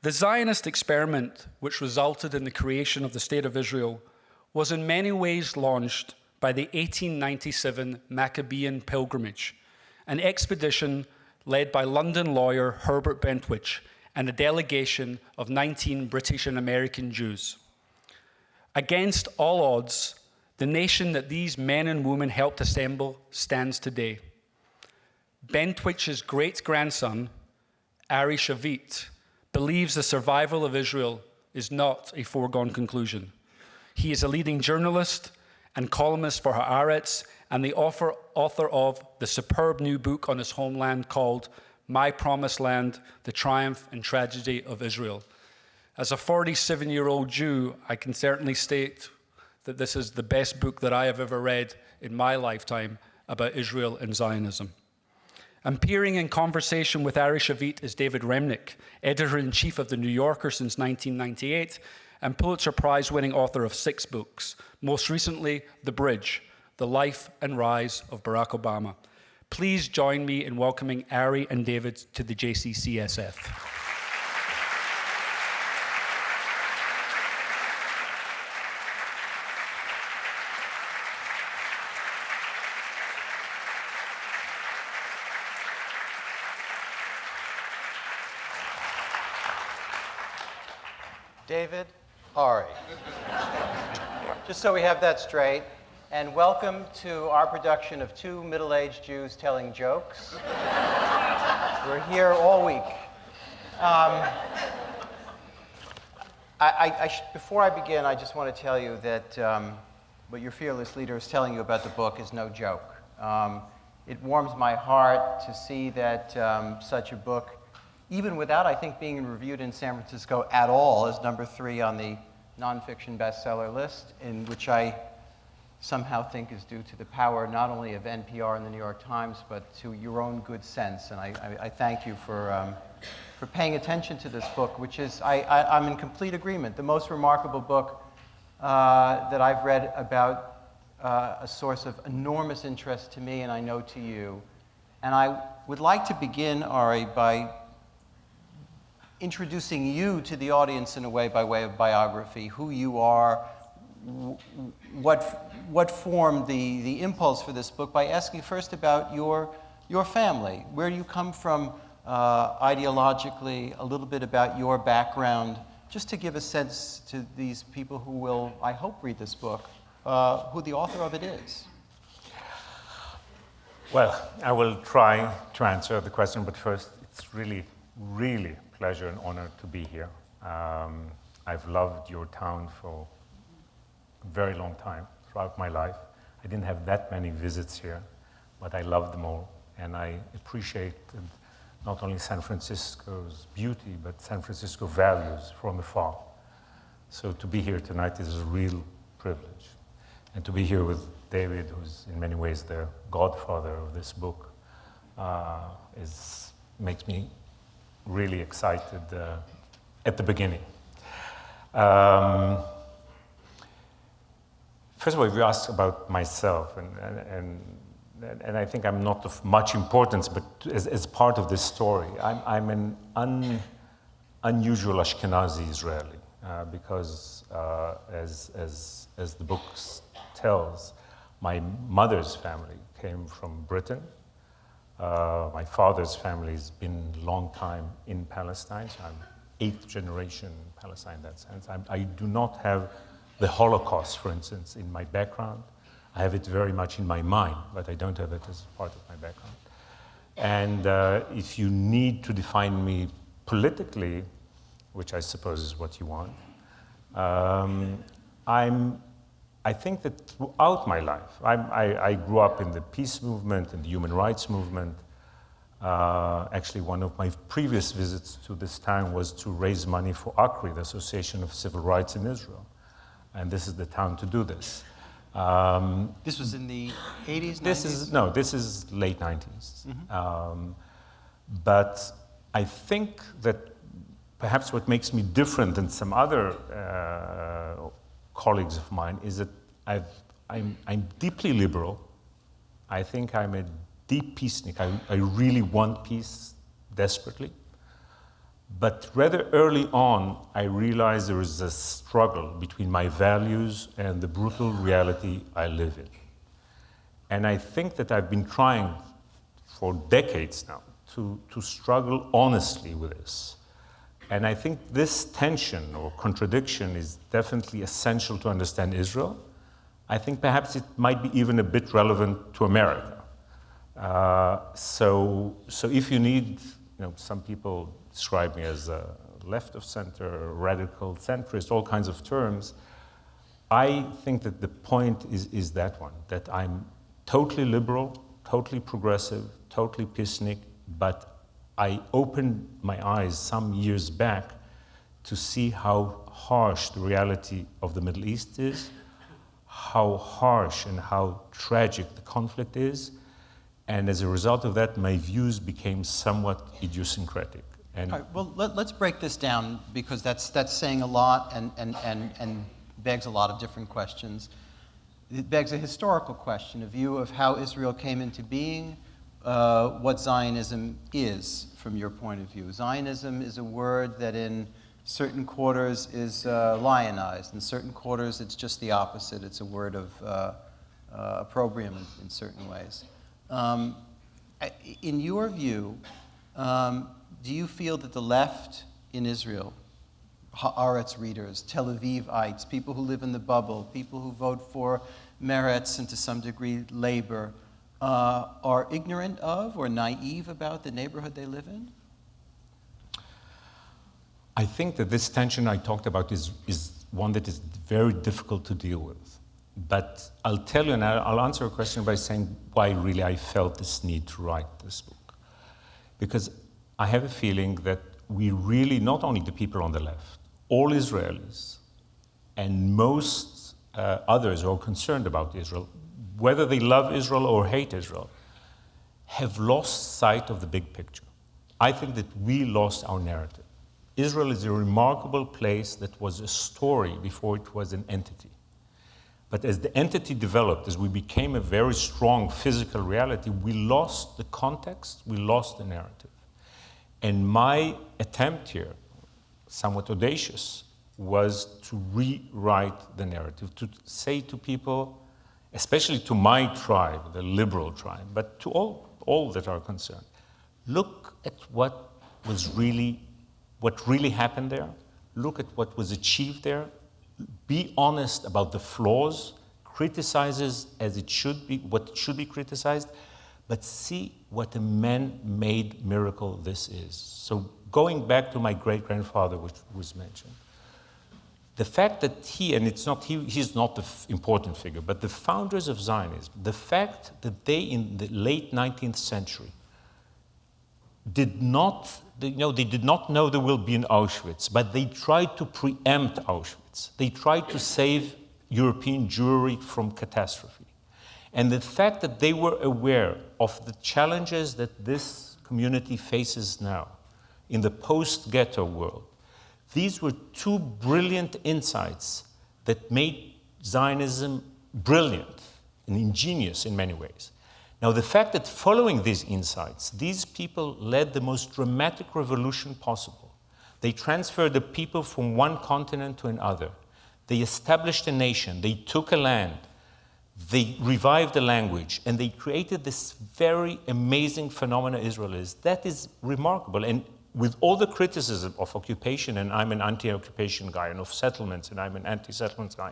The Zionist experiment, which resulted in the creation of the State of Israel, was in many ways launched by the 1897 Maccabean pilgrimage, an expedition led by London lawyer Herbert Bentwich and a delegation of 19 British and American Jews. Against all odds, the nation that these men and women helped assemble stands today. Bentwich's great-grandson, Ari Shavit, believes the survival of Israel is not a foregone conclusion. He is a leading journalist and columnist for Haaretz and the author of the superb new book on his homeland called My Promised Land, The Triumph and Tragedy of Israel. As a 47-year-old Jew, I can certainly state that this is the best book that I have ever read in my lifetime about Israel and Zionism. Appearing in conversation with Ari Shavit is David Remnick, editor-in-chief of The New Yorker since 1998, and Pulitzer Prize-winning author of 6 books, most recently, The Bridge, The Life and Rise of Barack Obama. Please join me in welcoming Ari and David to the JCCSF. David, Ari. Just so we have that straight, and welcome to our production of 2 middle-aged Jews telling jokes. We're here all week. Before I begin, I just want to tell you that what your fearless leader is telling you about the book is no joke. It warms my heart to see that such a book, even without, I think, being reviewed in San Francisco at all, is number 3 on the nonfiction bestseller list, in which I somehow think is due to the power not only of NPR and the New York Times, but to your own good sense. And I thank you for paying attention to this book, which is, I'm in complete agreement, the most remarkable book that I've read about a source of enormous interest to me, and I know to you. And I would like to begin, Ari, by introducing you to the audience in a way by way of biography, who you are, what formed the impulse for this book, by asking first about your family, where you come from ideologically, a little bit about your background, just to give a sense to these people who will, I hope, read this book, who the author of it is. Well, I will try to answer the question, but first, it's really pleasure and honor to be here. I've loved your town for a very long time, throughout my life. I didn't have that many visits here, but I loved them all. And I appreciated not only San Francisco's beauty, but San Francisco values from afar. So to be here tonight is a real privilege. And to be here with David, who's in many ways the godfather of this book, makes me really excited at the beginning. First of all, if you ask about myself, and I think I'm not of much importance, but as part of this story, I'm an unusual Ashkenazi Israeli, because as the book tells, my mother's family came from Britain. My father's family has been a long time in Palestine, so I'm 8th generation Palestine in that sense. I do not have the Holocaust, for instance, in my background. I have it very much in my mind, but I don't have it as part of my background. And if you need to define me politically, which I suppose is what you want, I think that throughout my life, I grew up in the peace movement and the human rights movement. Actually, one of my previous visits to this town was to raise money for ACRI, the Association of Civil Rights in Israel. And this is the town to do this. This was in the 80s, 90s? This is late 90s. Mm-hmm. But I think that perhaps what makes me different than some other colleagues of mine is that I'm deeply liberal. I think I'm a deep peacenik. I really want peace desperately. But rather early on, I realized there is a struggle between my values and the brutal reality I live in. And I think that I've been trying for decades now to struggle honestly with this. And I think this tension or contradiction is definitely essential to understand Israel. I think perhaps it might be even a bit relevant to America. So if you need, some people describe me as a left of center, radical centrist, all kinds of terms. I think that the point is that one, that I'm totally liberal, totally progressive, totally peacenik, but I opened my eyes some years back to see how harsh the reality of the Middle East is, how harsh and how tragic the conflict is, and as a result of that, my views became somewhat idiosyncratic. And all right, well, let's break this down, because that's saying a lot and begs a lot of different questions. It begs a historical question, a view of how Israel came into being, what Zionism is from your point of view. Zionism is a word that in certain quarters is lionized. In certain quarters, it's just the opposite. It's a word of opprobrium in certain ways. In your view, do you feel that the left in Israel, Haaretz readers, Tel Avivites, people who live in the bubble, people who vote for Meretz and to some degree labor, are ignorant of or naive about the neighborhood they live in? I think that this tension I talked about is one that is very difficult to deal with. But I'll tell you, and I'll answer a question by saying why really I felt this need to write this book. Because I have a feeling that we really, not only the people on the left, all Israelis and most others who are concerned about Israel, whether they love Israel or hate Israel, have lost sight of the big picture. I think that we lost our narrative. Israel is a remarkable place that was a story before it was an entity. But as the entity developed, as we became a very strong physical reality, we lost the context, we lost the narrative. And my attempt here, somewhat audacious, was to rewrite the narrative, to say to people, especially to my tribe, the liberal tribe, but to all that are concerned, look at what really happened there, look at what was achieved there, be honest about the flaws, criticizes as it should be, what should be criticized, but see what a man-made miracle this is. So going back to my great-grandfather, which was mentioned, the fact that he's not the important figure, but the founders of Zionism, the fact that they in the late 19th century they did not know there will be an Auschwitz, but they tried to preempt Auschwitz. They tried to save European Jewry from catastrophe. And the fact that they were aware of the challenges that this community faces now in the post-ghetto world, these were two brilliant insights that made Zionism brilliant and ingenious in many ways. Now, the fact that following these insights, these people led the most dramatic revolution possible. They transferred the people from one continent to another. They established a nation. They took a land. They revived the language. And they created this very amazing phenomenon Israel is. That is remarkable. And with all the criticism of occupation, and I'm an anti-occupation guy, and of settlements, and I'm an anti-settlements guy,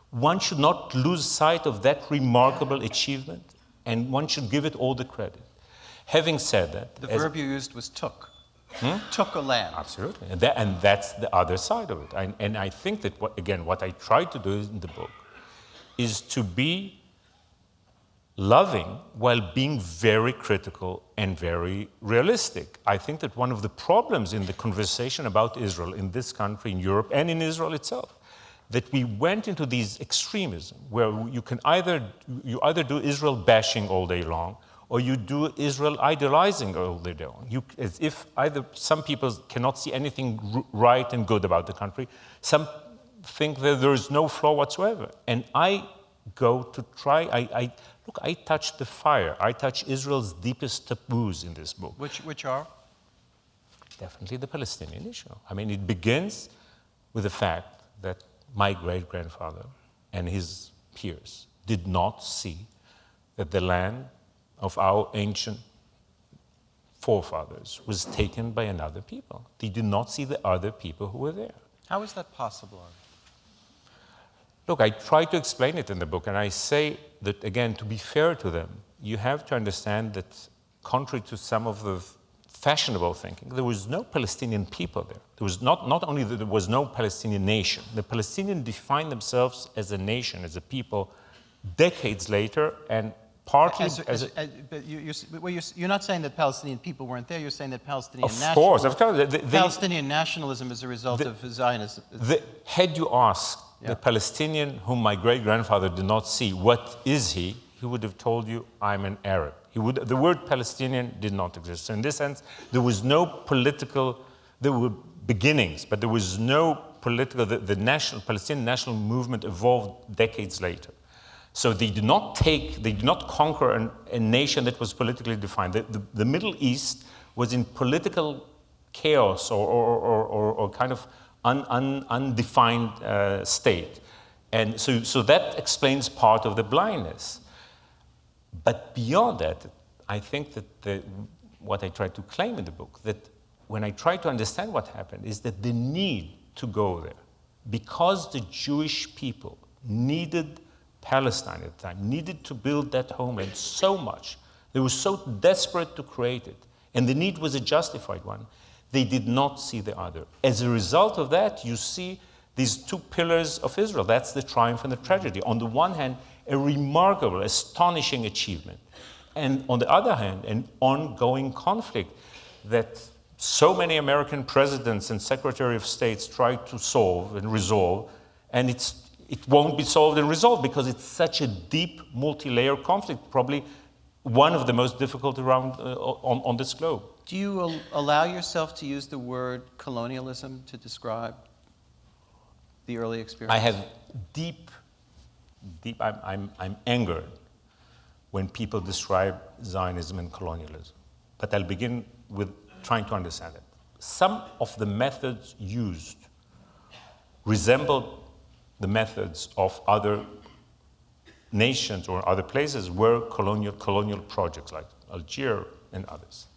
one should not lose sight of that remarkable achievement. And one should give it all the credit. Having said that... The verb you used was took. Took a land. Absolutely. And that's the other side of it. And I think that, what I try to do in the book is to be loving while being very critical and very realistic. I think that one of the problems in the conversation about Israel in this country, in Europe, and in Israel itself, that we went into these extremism where you either do Israel bashing all day long, or you do Israel idolizing all day long. As if either some people cannot see anything right and good about the country, some think that there is no flaw whatsoever. And I go to try. I touch the fire. I touch Israel's deepest taboos in this book. Which are? definitely the Palestinian issue. I mean, it begins with the fact that my great-grandfather and his peers did not see that the land of our ancient forefathers was taken by another people. They did not see the other people who were there. How is that possible, Ari? Look, I try to explain it in the book, and I say that, again, to be fair to them, you have to understand that, contrary to some of the fashionable thinking, there was no Palestinian people there. There was not only that there was no Palestinian nation, the Palestinians defined themselves as a nation, as a people, decades later, and partly but you're not saying that Palestinian people weren't there. You're saying that Palestinian of course. Palestinian nationalism is a result of Zionism. Had you asked the Palestinian whom my great-grandfather did not see, what is he would have told you, I'm an Arab. The word Palestinian did not exist. So in this sense, there was no political, there were beginnings, but there was no political, the Palestinian national movement evolved decades later. So they did not conquer a nation that was politically defined. The Middle East was in political chaos or kind of undefined state. And so that explains part of the blindness. But beyond that, I think that what I try to claim in the book, that when I try to understand what happened, is that the need to go there, because the Jewish people needed Palestine at the time, needed to build that homeland so much, they were so desperate to create it, and the need was a justified one, they did not see the other. As a result of that, you see these two pillars of Israel. That's the triumph and the tragedy. On the one hand, a remarkable, astonishing achievement. And on the other hand, an ongoing conflict that so many American presidents and Secretary of States tried to solve and resolve, and it won't be solved and resolved because it's such a deep, multi-layer conflict, probably one of the most difficult around on this globe. Do you allow yourself to use the word colonialism to describe the early experience? I have I'm angered when people describe Zionism and colonialism. But I'll begin with trying to understand it. Some of the methods used resembled the methods of other nations or other places were colonial projects like Algeria and others.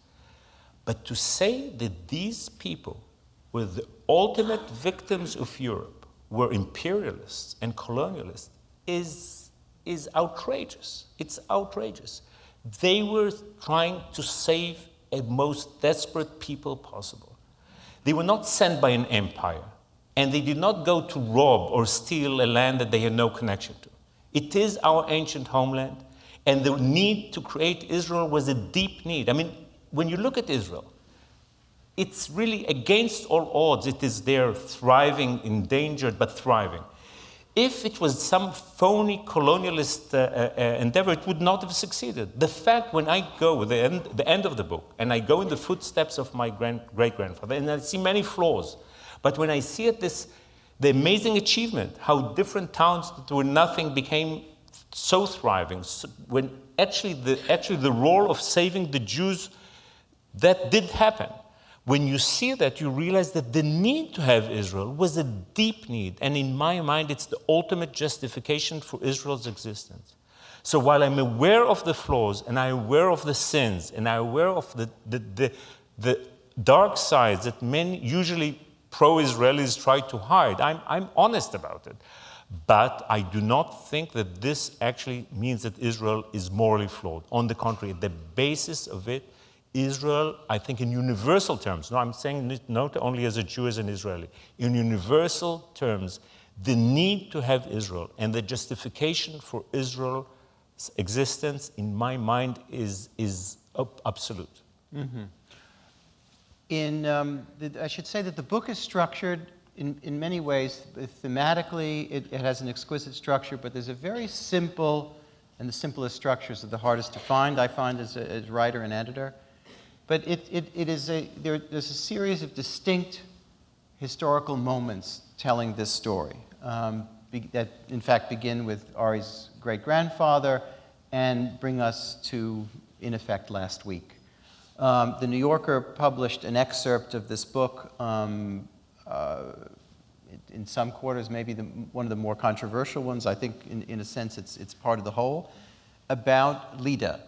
But to say that these people were the ultimate victims of Europe, were imperialists and colonialists, is outrageous. It's outrageous. They were trying to save a most desperate people possible. They were not sent by an empire, and they did not go to rob or steal a land that they had no connection to. It is our ancient homeland, and the need to create Israel was a deep need. I mean, when you look at Israel, it's really against all odds. It is there, thriving, endangered, but thriving. If it was some phony colonialist endeavor, it would not have succeeded. The fact when I go, the end of the book, and I go in the footsteps of my great-grandfather, and I see many flaws, but when I see it, the amazing achievement, how different towns that were nothing became so thriving, when actually the role of saving the Jews, that did happen. When you see that, you realize that the need to have Israel was a deep need. And in my mind, it's the ultimate justification for Israel's existence. So while I'm aware of the flaws, and I'm aware of the sins, and I'm aware of the dark sides that many, usually pro-Israelis, try to hide, I'm honest about it. But I do not think that this actually means that Israel is morally flawed. On the contrary, the basis of it, Israel, I think in universal terms, no, I'm saying not only as a Jew, as an Israeli, in universal terms, the need to have Israel and the justification for Israel's existence, in my mind, is absolute. Mm-hmm. I should say that the book is structured in many ways. Thematically, it has an exquisite structure, but there's a very simple, and the simplest structures are the hardest to find, I find, as a writer and editor. But there's a series of distinct historical moments telling this story that, in fact, begin with Ari's great-grandfather and bring us to, in effect, last week. The New Yorker published an excerpt of this book, in some quarters, maybe one of the more controversial ones. I think, in a sense, it's part of the whole, about Lydda.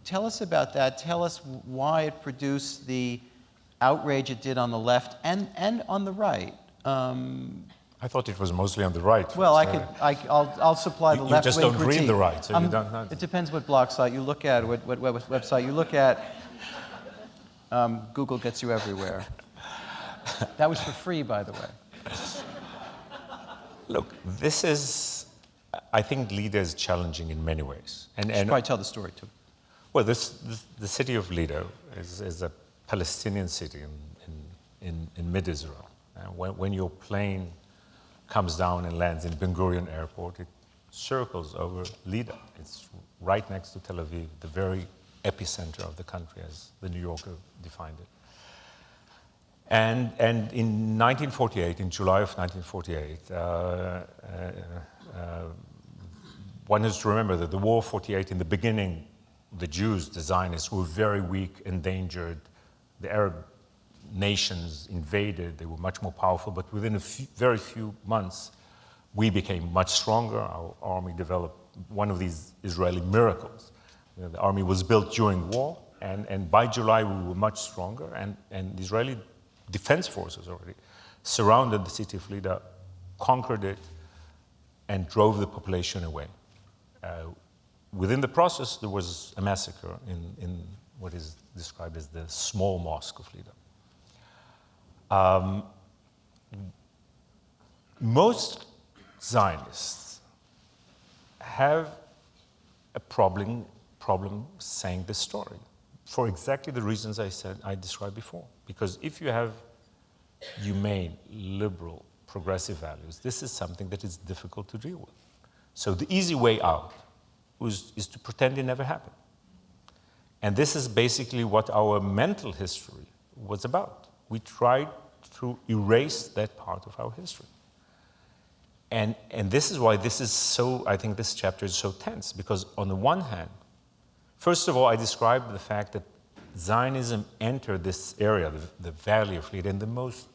Tell us about that. Tell us why it produced the outrage it did on the left and on the right. I thought it was mostly on the right. Well, I'll supply the left-wing critique. You just don't read the right, so you don't know. It depends what blog site you look at, what website you look at. Google gets you everywhere. That was for free, by the way. Look, this is, I think Lydda is challenging in many ways. You should probably tell the story, too. Well, the city of Lydda is a Palestinian city in mid-Israel. When your plane comes down and lands in Ben Gurion Airport, it circles over Lydda. It's right next to Tel Aviv, the very epicenter of the country, as the New Yorker defined it. And in 1948, in July of 1948, one has to remember that the War of 48, in the beginning, the Jews, the Zionists, were very weak, endangered. The Arab nations invaded, they were much more powerful, but within very few months, we became much stronger. Our army developed one of these Israeli miracles. You know, the army was built during war, and by July, we were much stronger, and the Israeli defense forces already surrounded the city of Lydda, conquered it, and drove the population away. Within the process, there was a massacre in what is described as the small mosque of Lydda. Most Zionists have a problem saying this story for exactly the reasons I described before. Because if you have humane, liberal, progressive values, this is something that is difficult to deal with. So the easy way out is to pretend it never happened. And this is basically what our mental history was about. We tried to erase that part of our history. And this is why this is so, I think this chapter is so tense, because on the one hand, first of all, I described the fact that Zionism entered this area, the Valley of Lydda, in the most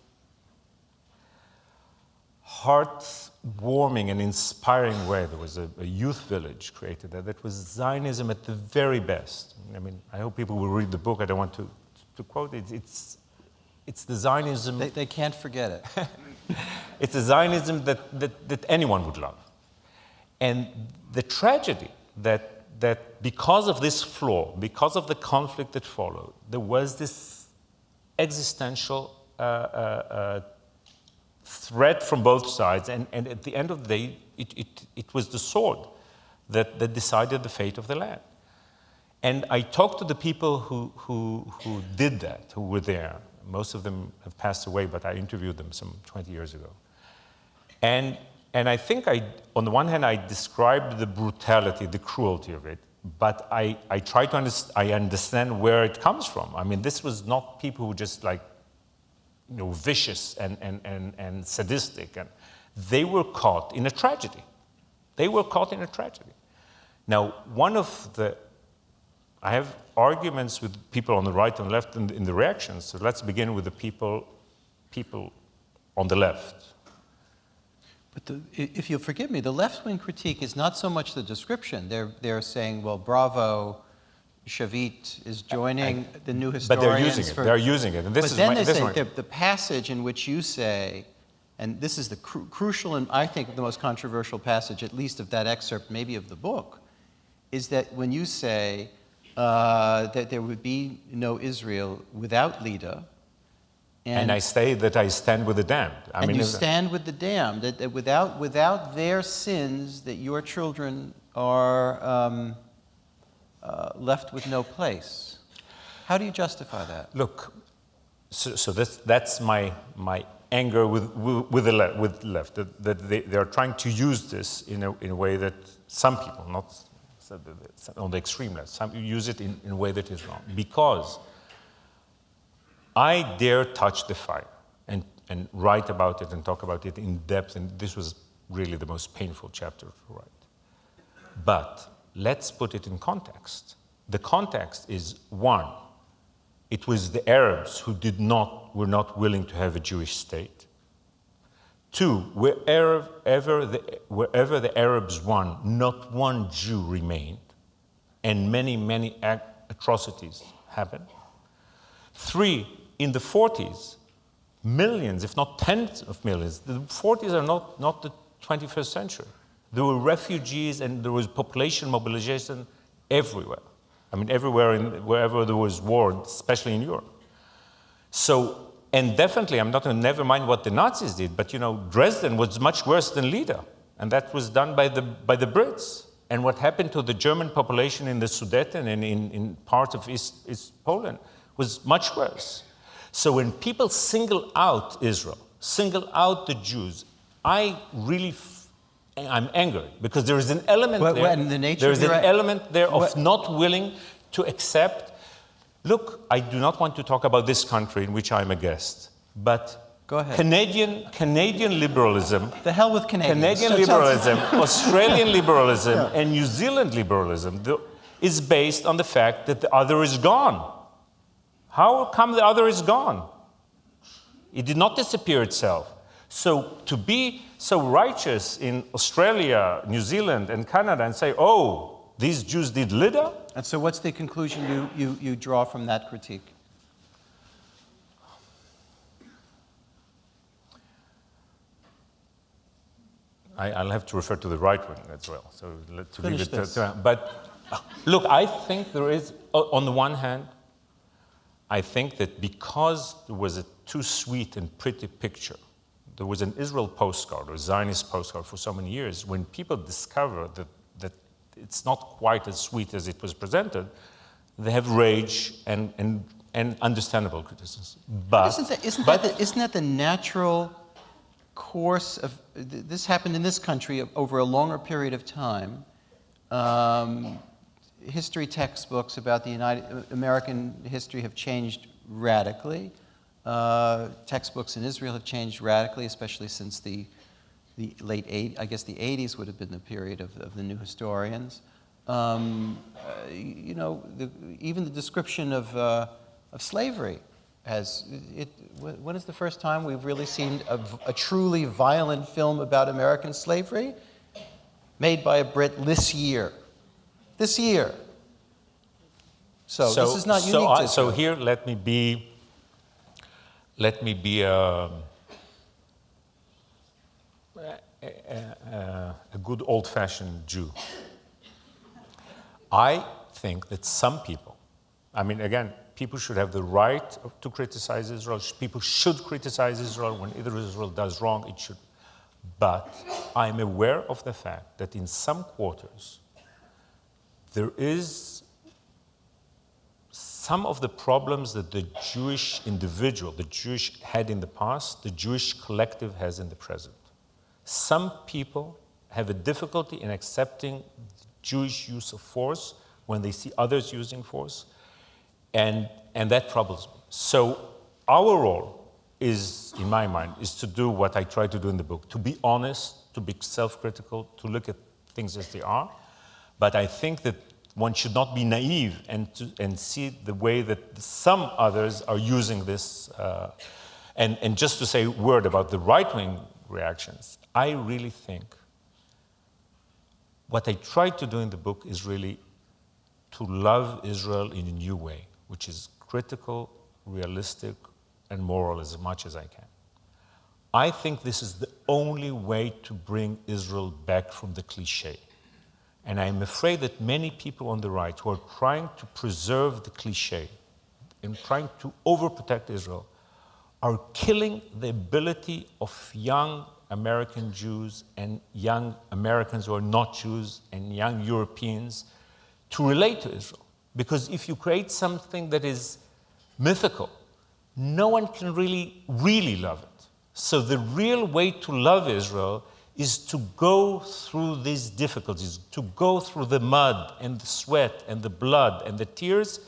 heart-warming and inspiring way. There was a youth village created there that was Zionism at the very best. I mean, I hope people will read the book. I don't want to quote it. It's the Zionism... They can't forget it. It's a Zionism that anyone would love. And the tragedy that because of this flaw, because of the conflict that followed, there was this existential threat from both sides, and at the end of the day, it was the sword that decided the fate of the land. And I talked to the people who did that, who were there. Most of them have passed away, but I interviewed them some 20 years ago. And I think on the one hand, I described the brutality, the cruelty of it, but I try to understand where it comes from. I mean, this was not people who just like, you know, vicious and sadistic. And they were caught in a tragedy. They were caught in a tragedy. Now, I have arguments with people on the right and left in the reactions, so let's begin with the people on the left. But if you'll forgive me, the left-wing critique is not so much the description. They're saying, well, bravo, Shavit is joining the new historians. But they're using it. They're using it. And this but then they say the passage in which you say, and this is the crucial and I think the most controversial passage, at least of that excerpt, maybe of the book, is that when you say that there would be no Israel without Lydda, and I say that I stand with the damned. You stand with the damned, that without their sins, that your children are left with no place. How do you justify that? Look, so that's my anger with the left, that they are trying to use this in a way that some people, not on the extreme left, some use it in a way that is wrong. Because I dare touch the fire and write about it and talk about it in depth, and this was really the most painful chapter to write. But let's put it in context. the context is, one, it was the Arabs who were not willing to have a Jewish state. Two, wherever the Arabs won, not one Jew remained, and many, many atrocities happened. Three, in the 40s, millions, if not tens of millions, the 40s are not the 21st century. There were refugees and there was population mobilization everywhere. I mean, everywhere, wherever there was war, especially in Europe. So, and definitely, I'm not going to never mind what the Nazis did, but Dresden was much worse than Lydda, and that was done by the Brits. And what happened to the German population in the Sudeten and in parts of East Poland was much worse. So when people single out Israel, single out the Jews, I'm angry because there is an element there of not willing to accept. Look, I do not want to talk about this country in which I'm a guest, but go ahead. Canadian liberalism. The hell with Canadians. Canadian liberalism, Australian liberalism, and New Zealand liberalism is based on the fact that the other is gone. How come the other is gone? It did not disappear itself. So to be so righteous in Australia, New Zealand, and Canada and say, oh, these Jews did Lydda? And so what's the conclusion you draw from that critique? I'll have to refer to the right wing as well. So to Finish leave it this. But look, I think there is, on the one hand, I think that because there was a too sweet and pretty picture, there was an Israel postcard or Zionist postcard for so many years, when people discover that it's not quite as sweet as it was presented, they have rage and understandable criticism. But isn't that the natural course of this happened in this country over a longer period of time? History textbooks about the American history have changed radically. Textbooks in Israel have changed radically, especially since the late 80s. I guess the 80s would have been the period of the new historians. Even the description of slavery has it. When is the first time we've really seen a truly violent film about American slavery? Made by a Brit this year. This year. So this is not unique to Israel. So here, let me be a good old-fashioned Jew. I think that some people, I mean, again, people should have the right to criticize Israel. People should criticize Israel when Israel does wrong. It should. But I'm aware of the fact that in some quarters, there is some of the problems that the Jewish individual, the Jewish had in the past, the Jewish collective has in the present. Some people have a difficulty in accepting the Jewish use of force when they see others using force, and that troubles me. So our role is, in my mind, is to do what I try to do in the book, to be honest, to be self-critical, to look at things as they are. But I think that one should not be naive and see the way that some others are using this. And just to say a word about the right-wing reactions, I really think what I try to do in the book is really to love Israel in a new way, which is critical, realistic, and moral as much as I can. I think this is the only way to bring Israel back from the cliché. And I'm afraid that many people on the right who are trying to preserve the cliché and trying to overprotect Israel are killing the ability of young American Jews and young Americans who are not Jews and young Europeans to relate to Israel. Because if you create something that is mythical, no one can really love it. So the real way to love Israel is to go through these difficulties, to go through the mud and the sweat and the blood and the tears.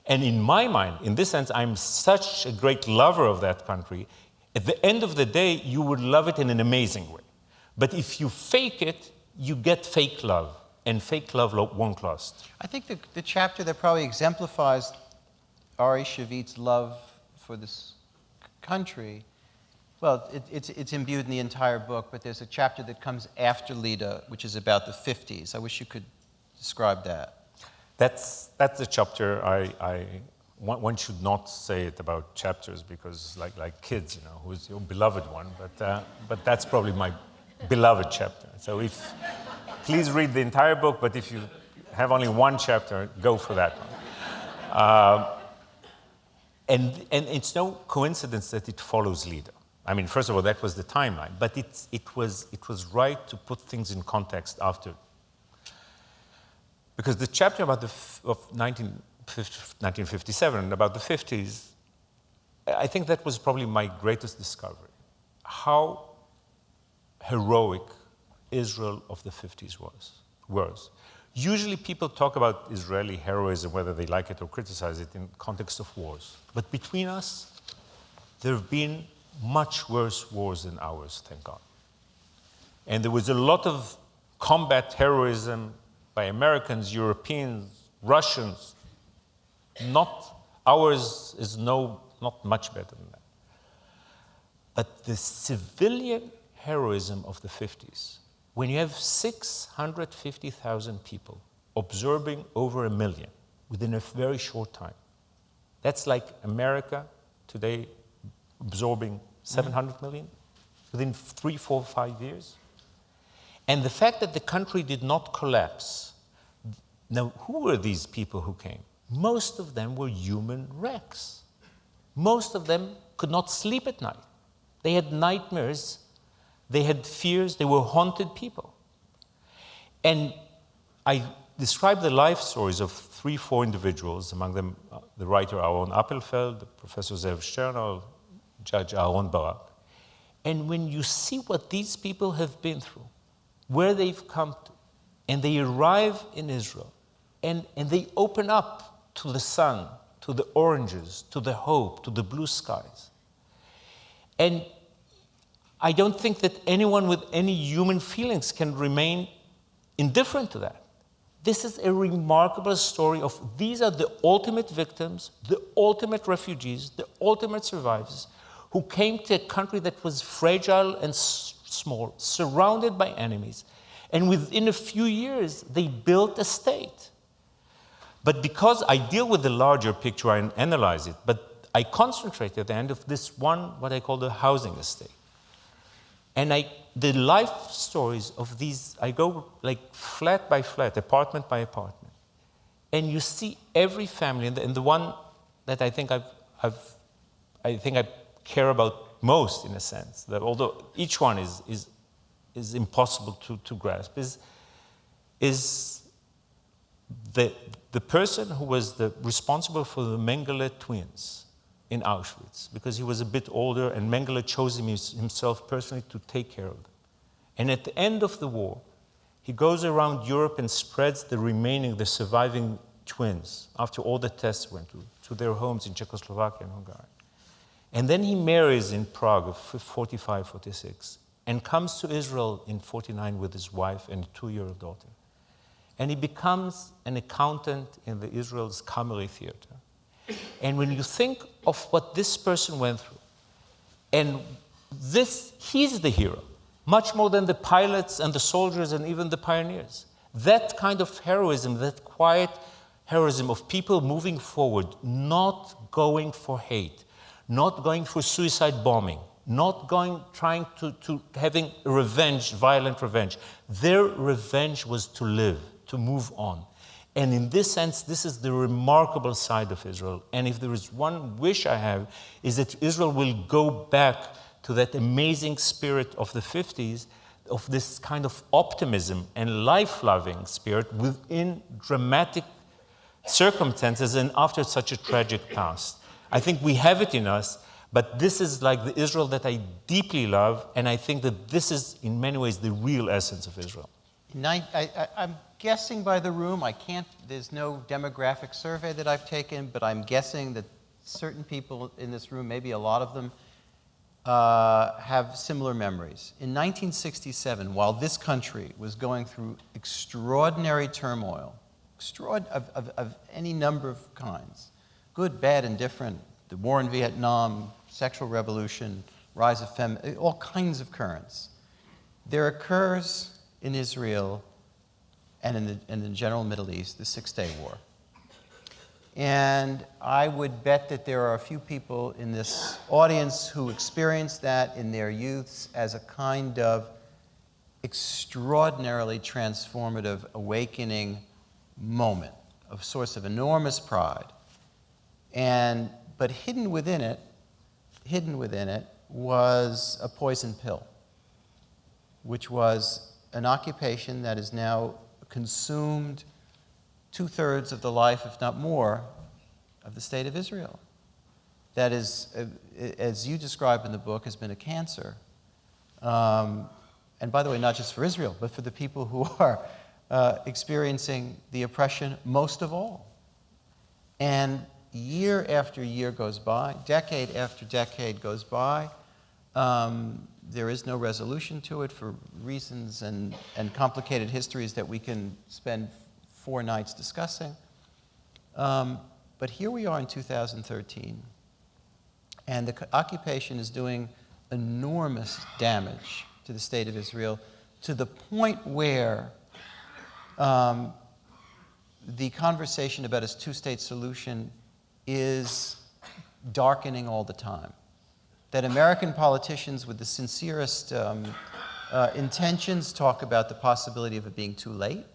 And in my mind, in this sense, I'm such a great lover of that country. At the end of the day, you would love it in an amazing way. But if you fake it, you get fake love. and fake love won't last. I think the chapter that probably exemplifies Ari Shavit's love for this country, well, it's imbued in the entire book, but there's a chapter that comes after Lydda, which is about the 50s. I wish you could describe that. That's the chapter one should not say it about chapters because like kids, you know, who's your beloved one, but that's probably my beloved chapter. So please read the entire book, but if you have only one chapter, go for that one. And it's no coincidence that it follows Lydda. I mean, first of all, that was the timeline, but it was right to put things in context after. Because the chapter about of 1957, about the 50s, I think that was probably my greatest discovery. How heroic Israel of the 50s was. Usually people talk about Israeli heroism, whether they like it or criticize it, in context of wars. But between us, there have been much worse wars than ours, thank God. And there was a lot of combat heroism by Americans, Europeans, Russians. Ours is not much better than that. But the civilian heroism of the 50s, when you have 650,000 people absorbing over 1 million within a very short time, that's like America today absorbing 700 million within 3, 4, 5 years. And the fact that the country did not collapse. Now, who were these people who came? Most of them were human wrecks. Most of them could not sleep at night. They had nightmares. They had fears. They were haunted people. And I described the life stories of 3, 4 individuals, among them the writer Aaron Appelfeld, Professor Zev Chernow, Judge Aaron Barak. And when you see what these people have been through, where they've come to, and they arrive in Israel, and they open up to the sun, to the oranges, to the hope, to the blue skies. And I don't think that anyone with any human feelings can remain indifferent to that. This is a remarkable story of these are the ultimate victims, the ultimate refugees, the ultimate survivors who came to a country that was fragile and small, surrounded by enemies. And within a few years, they built a state. But because I deal with the larger picture and analyze it, but I concentrate at the end of this one, what I call the housing estate. And the life stories of these, I go like flat by flat, apartment by apartment. And you see every family, and the one that I think I care about most, in a sense, that although each one is impossible to grasp, is the person who was responsible for the Mengele twins in Auschwitz, because he was a bit older, and Mengele chose himself personally to take care of them. And at the end of the war, he goes around Europe and spreads the surviving twins, after all the tests went to their homes in Czechoslovakia and Hungary. And then he marries in Prague, 45, 46, and comes to Israel in 49 with his wife and a 2-year-old daughter. And he becomes an accountant in the Israel's Kamari Theater. And when you think of what this person went through, and he's the hero, much more than the pilots and the soldiers and even the pioneers. That kind of heroism, that quiet heroism of people moving forward, not going for hate, not going for suicide bombing, not trying to having revenge, violent revenge. Their revenge was to live, to move on. And in this sense, this is the remarkable side of Israel. And if there is one wish I have, is that Israel will go back to that amazing spirit of the 50s, of this kind of optimism and life-loving spirit within dramatic circumstances and after such a tragic past. I think we have it in us, but this is like the Israel that I deeply love, and I think that this is, in many ways, the real essence of Israel. I'm guessing by the room, there's no demographic survey that I've taken, but I'm guessing that certain people in this room, maybe a lot of them, have similar memories. In 1967, while this country was going through extraordinary turmoil, of any number of kinds, good, bad, and different, the war in Vietnam, sexual revolution, rise of all kinds of currents, there occurs in Israel and in the general Middle East the Six-Day War. And I would bet that there are a few people in this audience who experienced that in their youths as a kind of extraordinarily transformative awakening moment, a source of enormous pride. But hidden within it was a poison pill, which was an occupation that is now consumed 2/3 of the life, if not more, of the state of Israel. That is, as you describe in the book, has been a cancer. And by the way, not just for Israel, but for the people who are experiencing the oppression most of all. And year after year goes by, decade after decade goes by. There is no resolution to it for reasons and complicated histories that we can spend 4 nights discussing. But here we are in 2013, and the occupation is doing enormous damage to the state of Israel, to the point where the conversation about a two-state solution is darkening all the time. That American politicians with the sincerest intentions talk about the possibility of it being too late.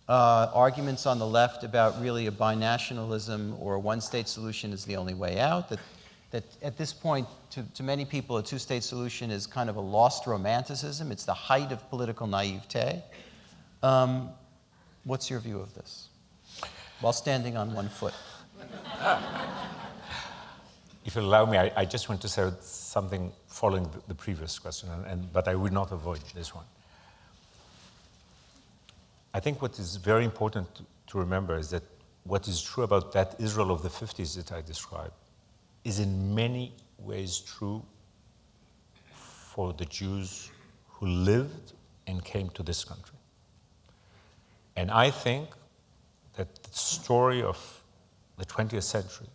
Arguments on the left about really a binationalism or a one-state solution is the only way out. That at this point, to many people, a two-state solution is kind of a lost romanticism. It's the height of political naivete. What's your view of this? While standing on one foot. If you allow me, I just want to say something following the previous question, but I will not avoid this one. I think what is very important to remember is that what is true about that Israel of the 50s that I described is in many ways true for the Jews who lived and came to this country. And I think that the story of the 20th century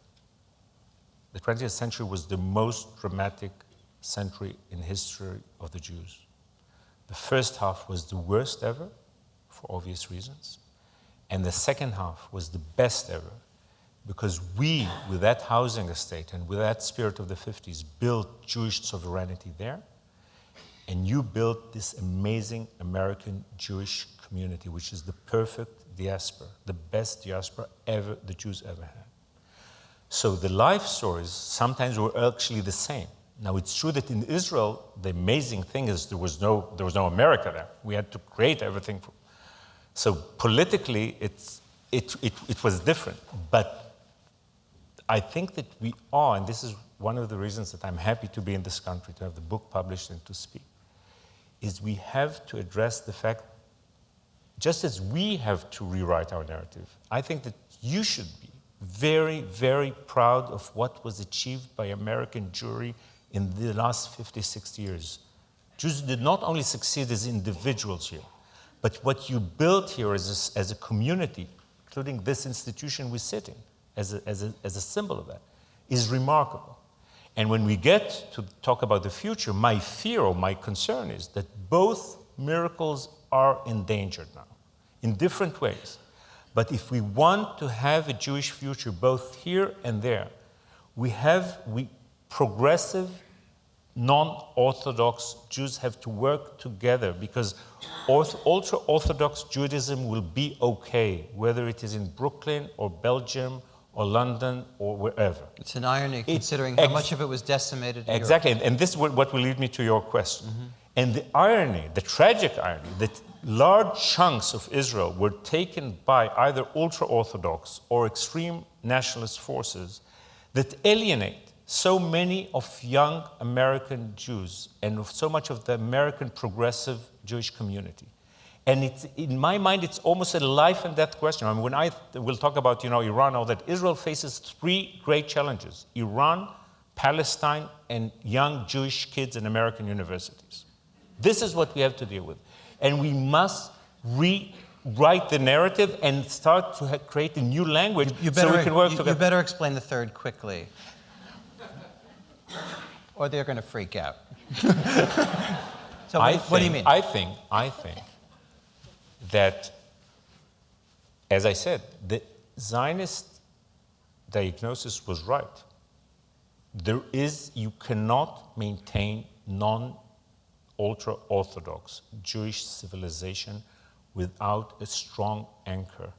was the most dramatic century in history of the Jews. The first half was the worst ever, for obvious reasons, and the second half was the best ever, because we, with that housing estate and with that spirit of the 50s, built Jewish sovereignty there, and you built this amazing American Jewish community, which is the perfect diaspora, the best diaspora ever the Jews ever had. So the life stories sometimes were actually the same. Now it's true that in Israel, the amazing thing is there was no America there. We had to create everything. So politically, it was different. But I think that we are, and this is one of the reasons that I'm happy to be in this country, to have the book published and to speak, is we have to address the fact, just as we have to rewrite our narrative, I think that you should be very, very proud of what was achieved by American Jewry in the last 50, 60 years. Jews did not only succeed as individuals here, but what you built here as a community, including this institution we sit in, as a symbol of that, is remarkable. And when we get to talk about the future, my fear or my concern is that both miracles are endangered now, in different ways. But if we want to have a Jewish future both here and there, we progressive, non-Orthodox Jews have to work together, because ultra-Orthodox Judaism will be okay, whether it is in Brooklyn or Belgium or London or wherever. It's an irony, considering how much of it was decimated in Exactly, Europe. and this is what will lead me to your question. Mm-hmm. And the irony, the tragic irony, that large chunks of Israel were taken by either ultra-Orthodox or extreme nationalist forces that alienate so many of young American Jews and of so much of the American progressive Jewish community. And it's, in my mind, it's almost a life and death question. I mean, when we'll talk about, Iran, all that, Israel faces 3 great challenges: Iran, Palestine and young Jewish kids in American universities. This is what we have to deal with. And we must rewrite the narrative and start to create a new language so we can work together. You better explain the third quickly, or they're going to freak out. So what do you mean? I think that, as I said, the Zionist diagnosis was right. You cannot maintain ultra-Orthodox Jewish civilization without a strong anchor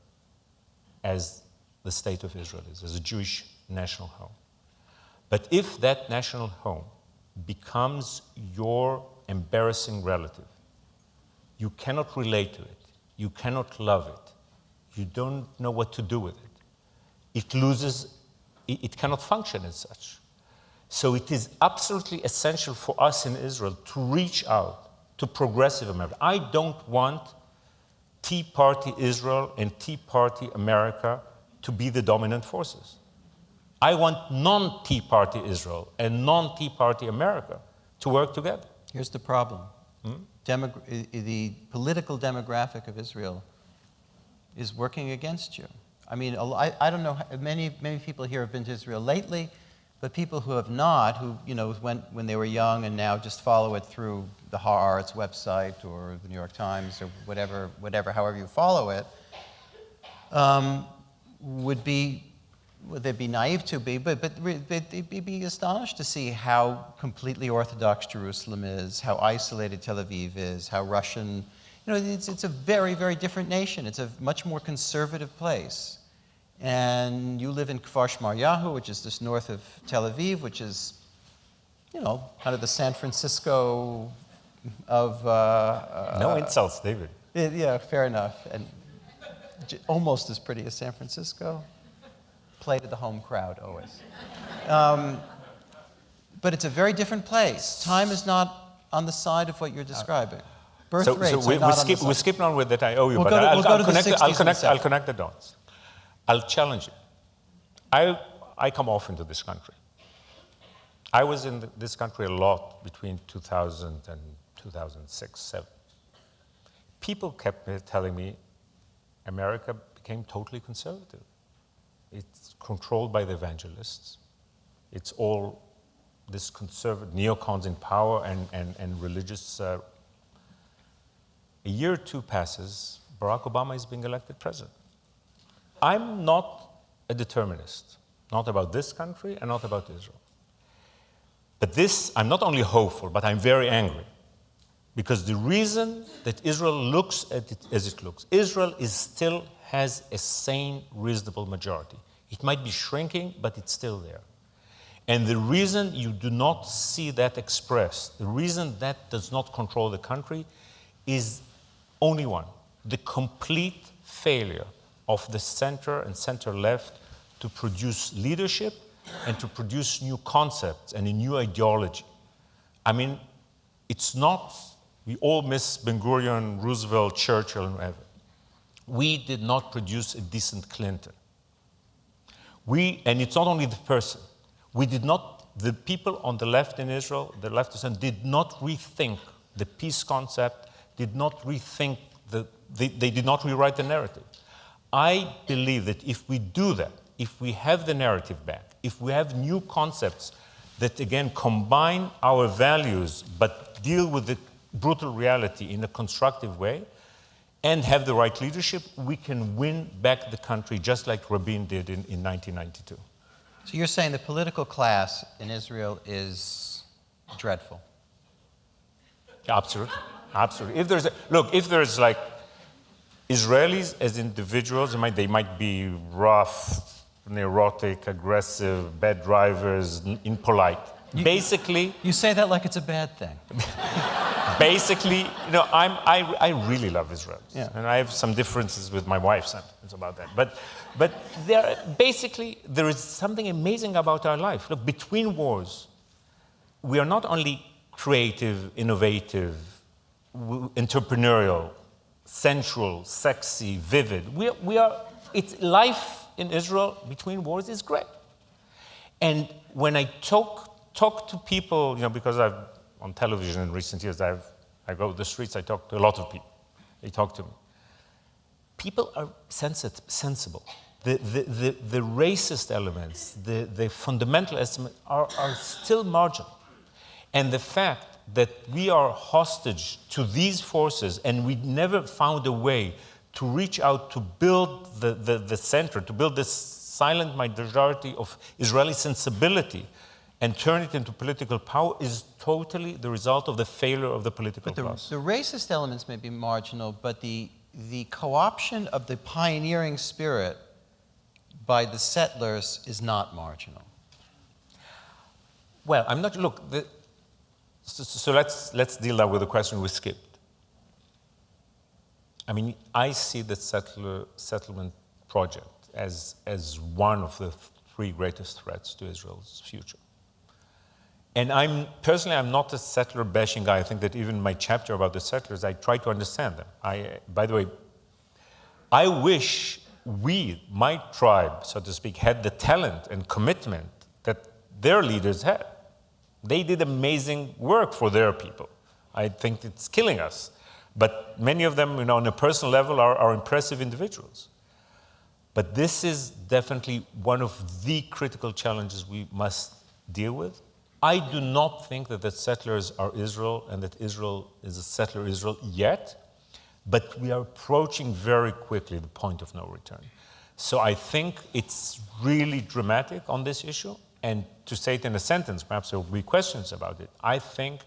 as the state of Israel is, as a Jewish national home. But if that national home becomes your embarrassing relative, you cannot relate to it, you cannot love it, you don't know what to do with it, it cannot function as such. So it is absolutely essential for us in Israel to reach out to progressive America. I don't want Tea Party Israel and Tea Party America to be the dominant forces. I want non-Tea Party Israel and non-Tea Party America to work together. Here's the problem. The political demographic of Israel is working against you. I mean, I don't know, many people here have been to Israel lately, but people who have not, who went when they were young and now just follow it through the Haaretz website or the New York Times or whatever, however you follow it, would they be naive to be, but they'd be astonished to see how completely Orthodox Jerusalem is, how isolated Tel Aviv is, how Russian, it's a very, very different nation. It's a much more conservative place. And you live in Kfar Shmaryahu, which is just north of Tel Aviv, which is, kind of the San Francisco of... no insults, David. Yeah, fair enough. And almost as pretty as San Francisco. Play to the home crowd, always. But it's a very different place. Time is not on the side of what you're describing. Birth rates are not on the side. We're skipping on with that I owe you, but I'll connect the dots. I'll challenge you. I come often to this country. I was in this country a lot between 2000 and 2006, 2007. People kept telling me America became totally conservative. It's controlled by the evangelists. It's all this conservative neocons in power and religious. A year or two passes, Barack Obama is being elected president. I'm not a determinist, not about this country and not about Israel. But I'm not only hopeful, but I'm very angry. Because the reason that Israel looks at it as it looks, Israel still has a sane, reasonable majority. It might be shrinking, but it's still there. And the reason you do not see that expressed, the reason that does not control the country is only one: the complete failure of the center and center-left to produce leadership and to produce new concepts and a new ideology. I mean, it's not, we all miss Ben-Gurion, Roosevelt, Churchill, and whatever. We did not produce a decent Clinton. And it's not only the person. The people on the left in Israel, the leftists, did not rethink the peace concept, did not rethink they did not rewrite the narrative. I believe that if we do that, if we have the narrative back, if we have new concepts that, again, combine our values but deal with the brutal reality in a constructive way and have the right leadership, we can win back the country just like Rabin did in 1992. So you're saying the political class in Israel is dreadful? Absolutely. Absolutely. If there's like Israelis as individuals, they might be rough, neurotic, aggressive, bad drivers, impolite. You say that like it's a bad thing. Basically, I really love Israel, and I have some differences with my wife sometimes about that. But there is something amazing about our life. Look, between wars, we are not only creative, innovative, entrepreneurial, sensual, sexy, vivid. It's life in Israel between wars is great. And when I talk talk to people, because I've, on television in recent years, I go to the streets, I talk to a lot of people. They talk to me. People are sensible. The racist elements, the fundamental estimates are still marginal. And the fact that we are hostage to these forces and we never found a way to reach out to build the center, to build this silent majority of Israeli sensibility and turn it into political power is totally the result of the failure of the political class. The racist elements may be marginal, but the co-option of the pioneering spirit by the settlers is not marginal. Well, I'm not, look, so let's deal now with the question we skipped. I mean, I see the settlement project as one of the three greatest threats to Israel's future. And I'm not a settler bashing guy. I think that even in my chapter about the settlers, I try to understand them. By the way, I wish my tribe, so to speak, had the talent and commitment that their leaders had. They did amazing work for their people. I think it's killing us. But many of them, on a personal level, are impressive individuals. But this is definitely one of the critical challenges we must deal with. I do not think that the settlers are Israel and that Israel is a settler Israel yet, but we are approaching very quickly the point of no return. So I think it's really dramatic on this issue. And to say it in a sentence, perhaps there will be questions about it, I think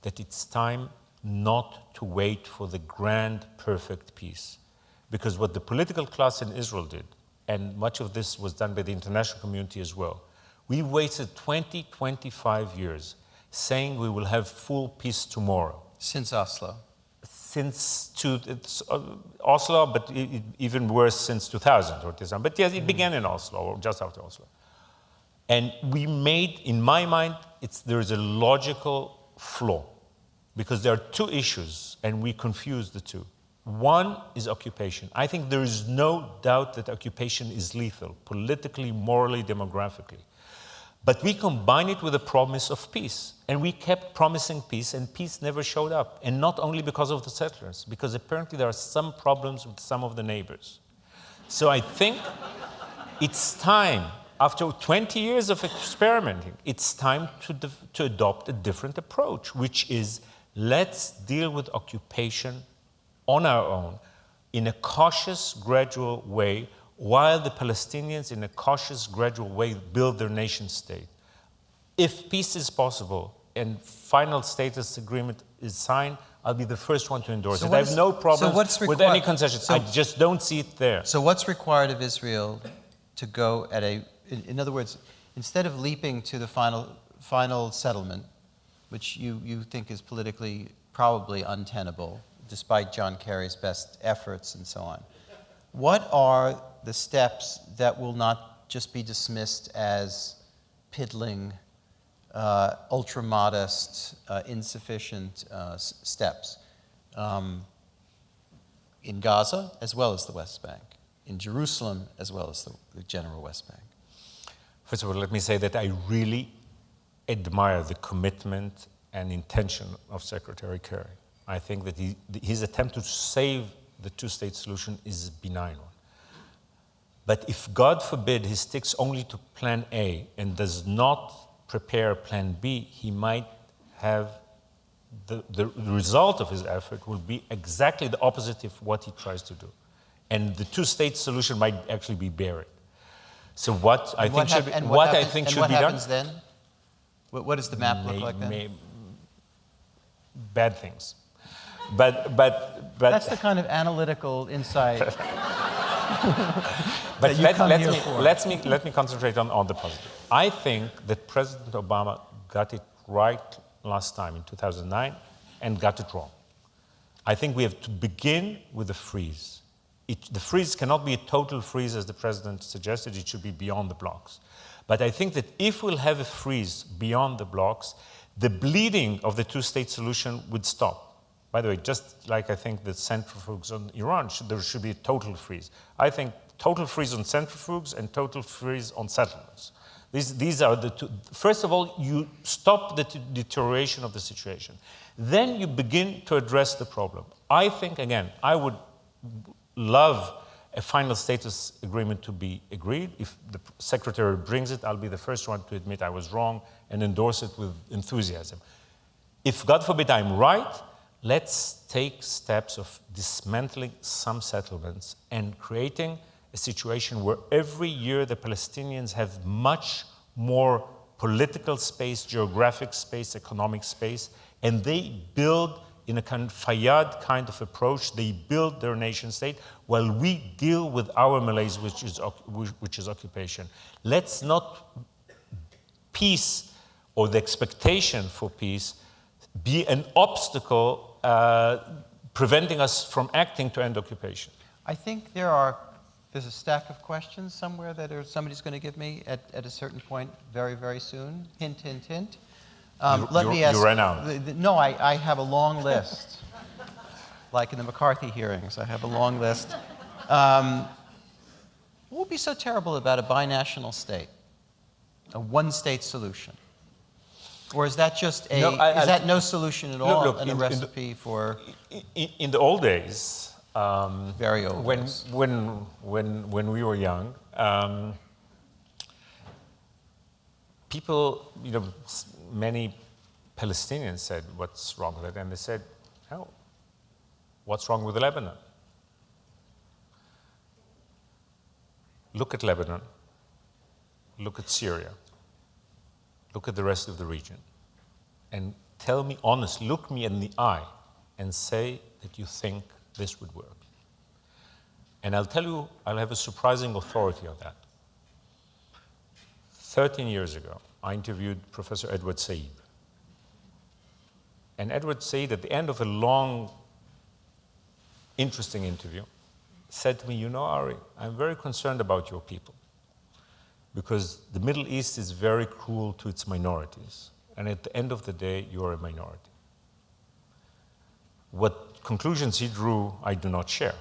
that it's time not to wait for the grand, perfect peace. Because what the political class in Israel did, and much of this was done by the international community as well, we wasted 20, 25 years saying we will have full peace tomorrow. Since Oslo. Oslo, but even worse since 2000 or 2000. But yes, it began in Oslo, or just after Oslo. And we made, in my mind, there is a logical flaw. Because there are two issues, and we confuse the two. One is occupation. I think there is no doubt that occupation is lethal, politically, morally, demographically. But we combine it with a promise of peace. And we kept promising peace, and peace never showed up. And not only because of the settlers, because apparently there are some problems with some of the neighbors. So I think it's time, after 20 years of experimenting, it's time to adopt a different approach, which is let's deal with occupation on our own in a cautious, gradual way, while the Palestinians, in a cautious, gradual way, build their nation state. If peace is possible and final status agreement is signed, I'll be the first one to endorse it. I have no problem with any concessions. I just don't see it there. So what's required of Israel to go at in other words, instead of leaping to the final settlement, which you think is politically probably untenable, despite John Kerry's best efforts and so on, what are the steps that will not just be dismissed as piddling, ultra-modest, insufficient steps in Gaza as well as the West Bank, in Jerusalem as well as the general West Bank? First of all, let me say that I really admire the commitment and intention of Secretary Kerry. I think that his attempt to save the two-state solution is a benign one. But if, God forbid, he sticks only to plan A and does not prepare plan B, he might have the result of his effort will be exactly the opposite of what he tries to do. And the two-state solution might actually be buried. So what I think should be done... What happens then? What does the map look like then? Bad things. But that's the kind of analytical insight. But let me concentrate on the positive. I think that President Obama got it right last time in 2009 and got it wrong. I think we have to begin with a freeze. The freeze cannot be a total freeze as the president suggested. It should be beyond the blocks. But I think that if we'll have a freeze beyond the blocks, the bleeding of the two-state solution would stop. By the way, just like I think the centrifuges on Iran, there should be a total freeze. I think total freeze on centrifuges and total freeze on settlements. These are the two. First of all, you stop the deterioration of the situation. Then you begin to address the problem. I think, again, I would love a final status agreement to be agreed. If the secretary brings it, I'll be the first one to admit I was wrong and endorse it with enthusiasm. If, God forbid, I'm right, let's take steps of dismantling some settlements and creating a situation where every year the Palestinians have much more political space, geographic space, economic space, and they build in a kind of Fayyad kind of approach, they build their nation state while we deal with our malaise, which is occupation. Let's not peace or the expectation for peace be an obstacle preventing us from acting to end occupation. I think there's a stack of questions somewhere that somebody's going to give me at a certain point very, very soon. Hint, hint, hint. Let me ask. You ran out. No, I have a long list. Like in the McCarthy hearings, I have a long list. What would be so terrible about a binational state? A one-state solution? Or is that just is that no solution at all and a recipe for... In the old days, very old days. When we were young, people, many Palestinians said, what's wrong with it? And they said, oh, what's wrong with Lebanon? Look at Lebanon. Look at Syria. Look at the rest of the region. And tell me honestly, look me in the eye and say that you think this would work. And I'll tell you, I'll have a surprising authority on that. 13 years ago, I interviewed Professor Edward Said. And Edward Said, at the end of a long, interesting interview, said to me, Ari, I'm very concerned about your people because the Middle East is very cruel to its minorities. And at the end of the day, you are a minority. What conclusions he drew, I do not share.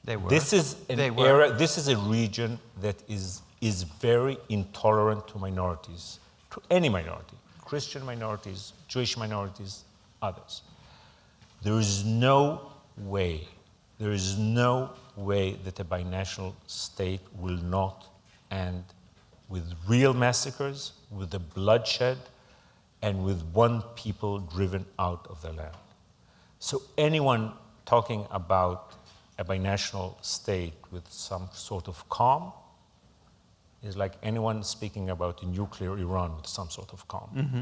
They were. This is an area, this is a region that is very intolerant to minorities, to any minority, Christian minorities, Jewish minorities, others. There is no way that a binational state will not end with real massacres, with the bloodshed, and with one people driven out of their land. So anyone talking about a binational state with some sort of calm is like anyone speaking about a nuclear Iran with some sort of calm. Mm-hmm.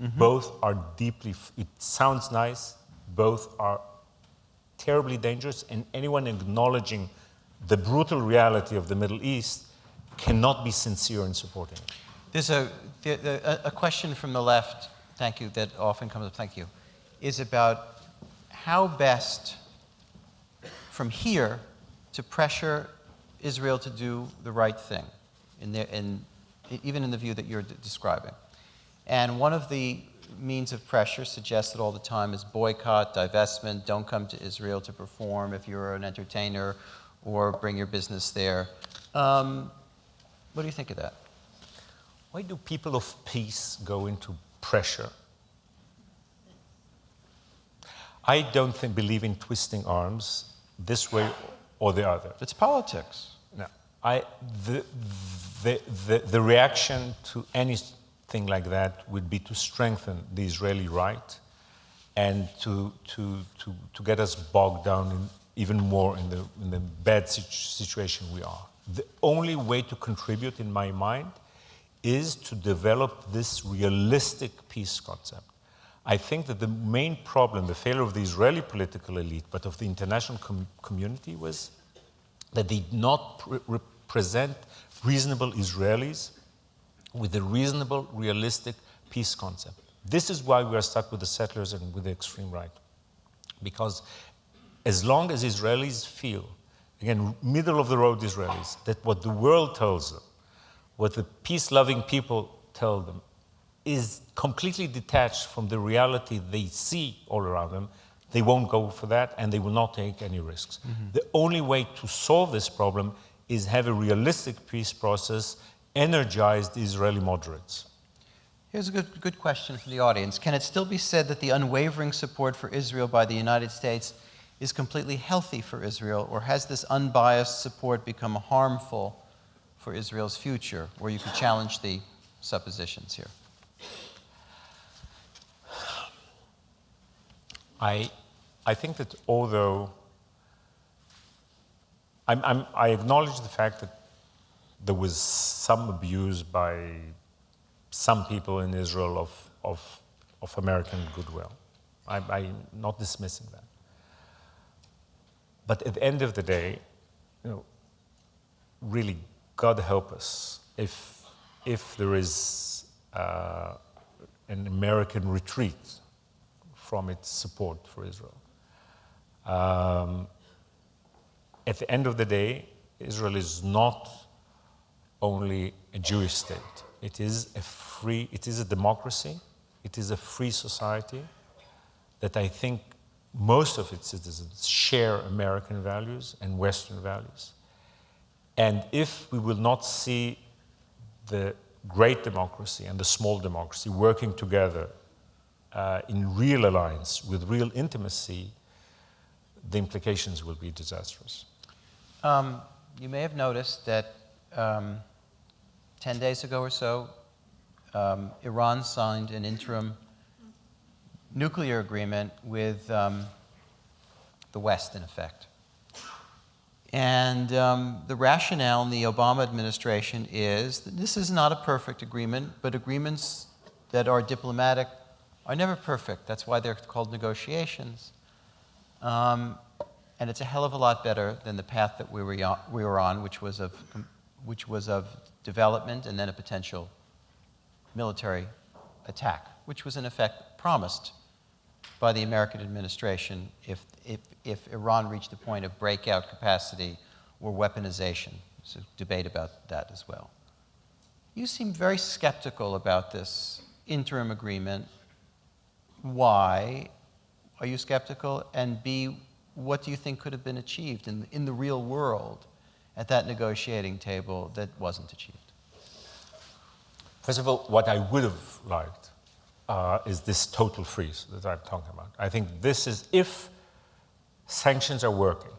Mm-hmm. Both are deeply, it sounds nice, both are terribly dangerous, and anyone acknowledging the brutal reality of the Middle East cannot be sincere in supporting it. There's a question from the left, thank you, that often comes up, thank you, is about how best from here to pressure Israel to do the right thing, even in the view that you're describing. And one of the means of pressure suggested all the time is boycott, divestment, don't come to Israel to perform if you're an entertainer, or bring your business there. What do you think of that? Why do people of peace go into pressure? I don't believe in twisting arms this way or the other. It's politics. No, the reaction to anything like that would be to strengthen the Israeli right and to get us bogged down even more in the bad situation we are. The only way to contribute, in my mind, is to develop this realistic peace concept. I think that the main problem, the failure of the Israeli political elite, but of the international community, was that they did not represent reasonable Israelis with a reasonable, realistic peace concept. This is why we are stuck with the settlers and with the extreme right. Because as long as Israelis feel, again, middle-of-the-road Israelis, that what the world tells them, what the peace-loving people tell them, is completely detached from the reality they see all around them, They won't go for that, and they will not take any risks. The only way to solve this problem is have a realistic peace process, energize the Israeli moderates. Here's a good question from the audience. Can it still be said that the unwavering support for Israel by the United States is completely healthy for Israel, or has this unbiased support become harmful for Israel's future? Or you could challenge the suppositions here. I think that although I acknowledge the fact that there was some abuse by some people in Israel of American goodwill. I'm not dismissing that. But at the end of the day, really, God help us if there is an American retreat from its support for Israel. At the end of the day, Israel is not only a Jewish state. It is a democracy. It is a free society that I think most of its citizens share American values and Western values. And if we will not see the great democracy and the small democracy working together in real alliance, with real intimacy, the implications will be disastrous. You may have noticed that 10 days ago or so, Iran signed an interim nuclear agreement with the West, in effect. And the rationale in the Obama administration is that this is not a perfect agreement, but agreements that are diplomatic are never perfect. That's why they're called negotiations. And it's a hell of a lot better than the path that we were on, which was of development and then a potential military attack, which was in effect promised by the American administration if Iran reached the point of breakout capacity or weaponization. There's a debate about that as well. You seem very skeptical about this interim agreement. Why are you skeptical? And B, what do you think could have been achieved in the real world at that negotiating table that wasn't achieved? First of all, what I would have liked is this total freeze that I'm talking about. I think this is, if sanctions are working,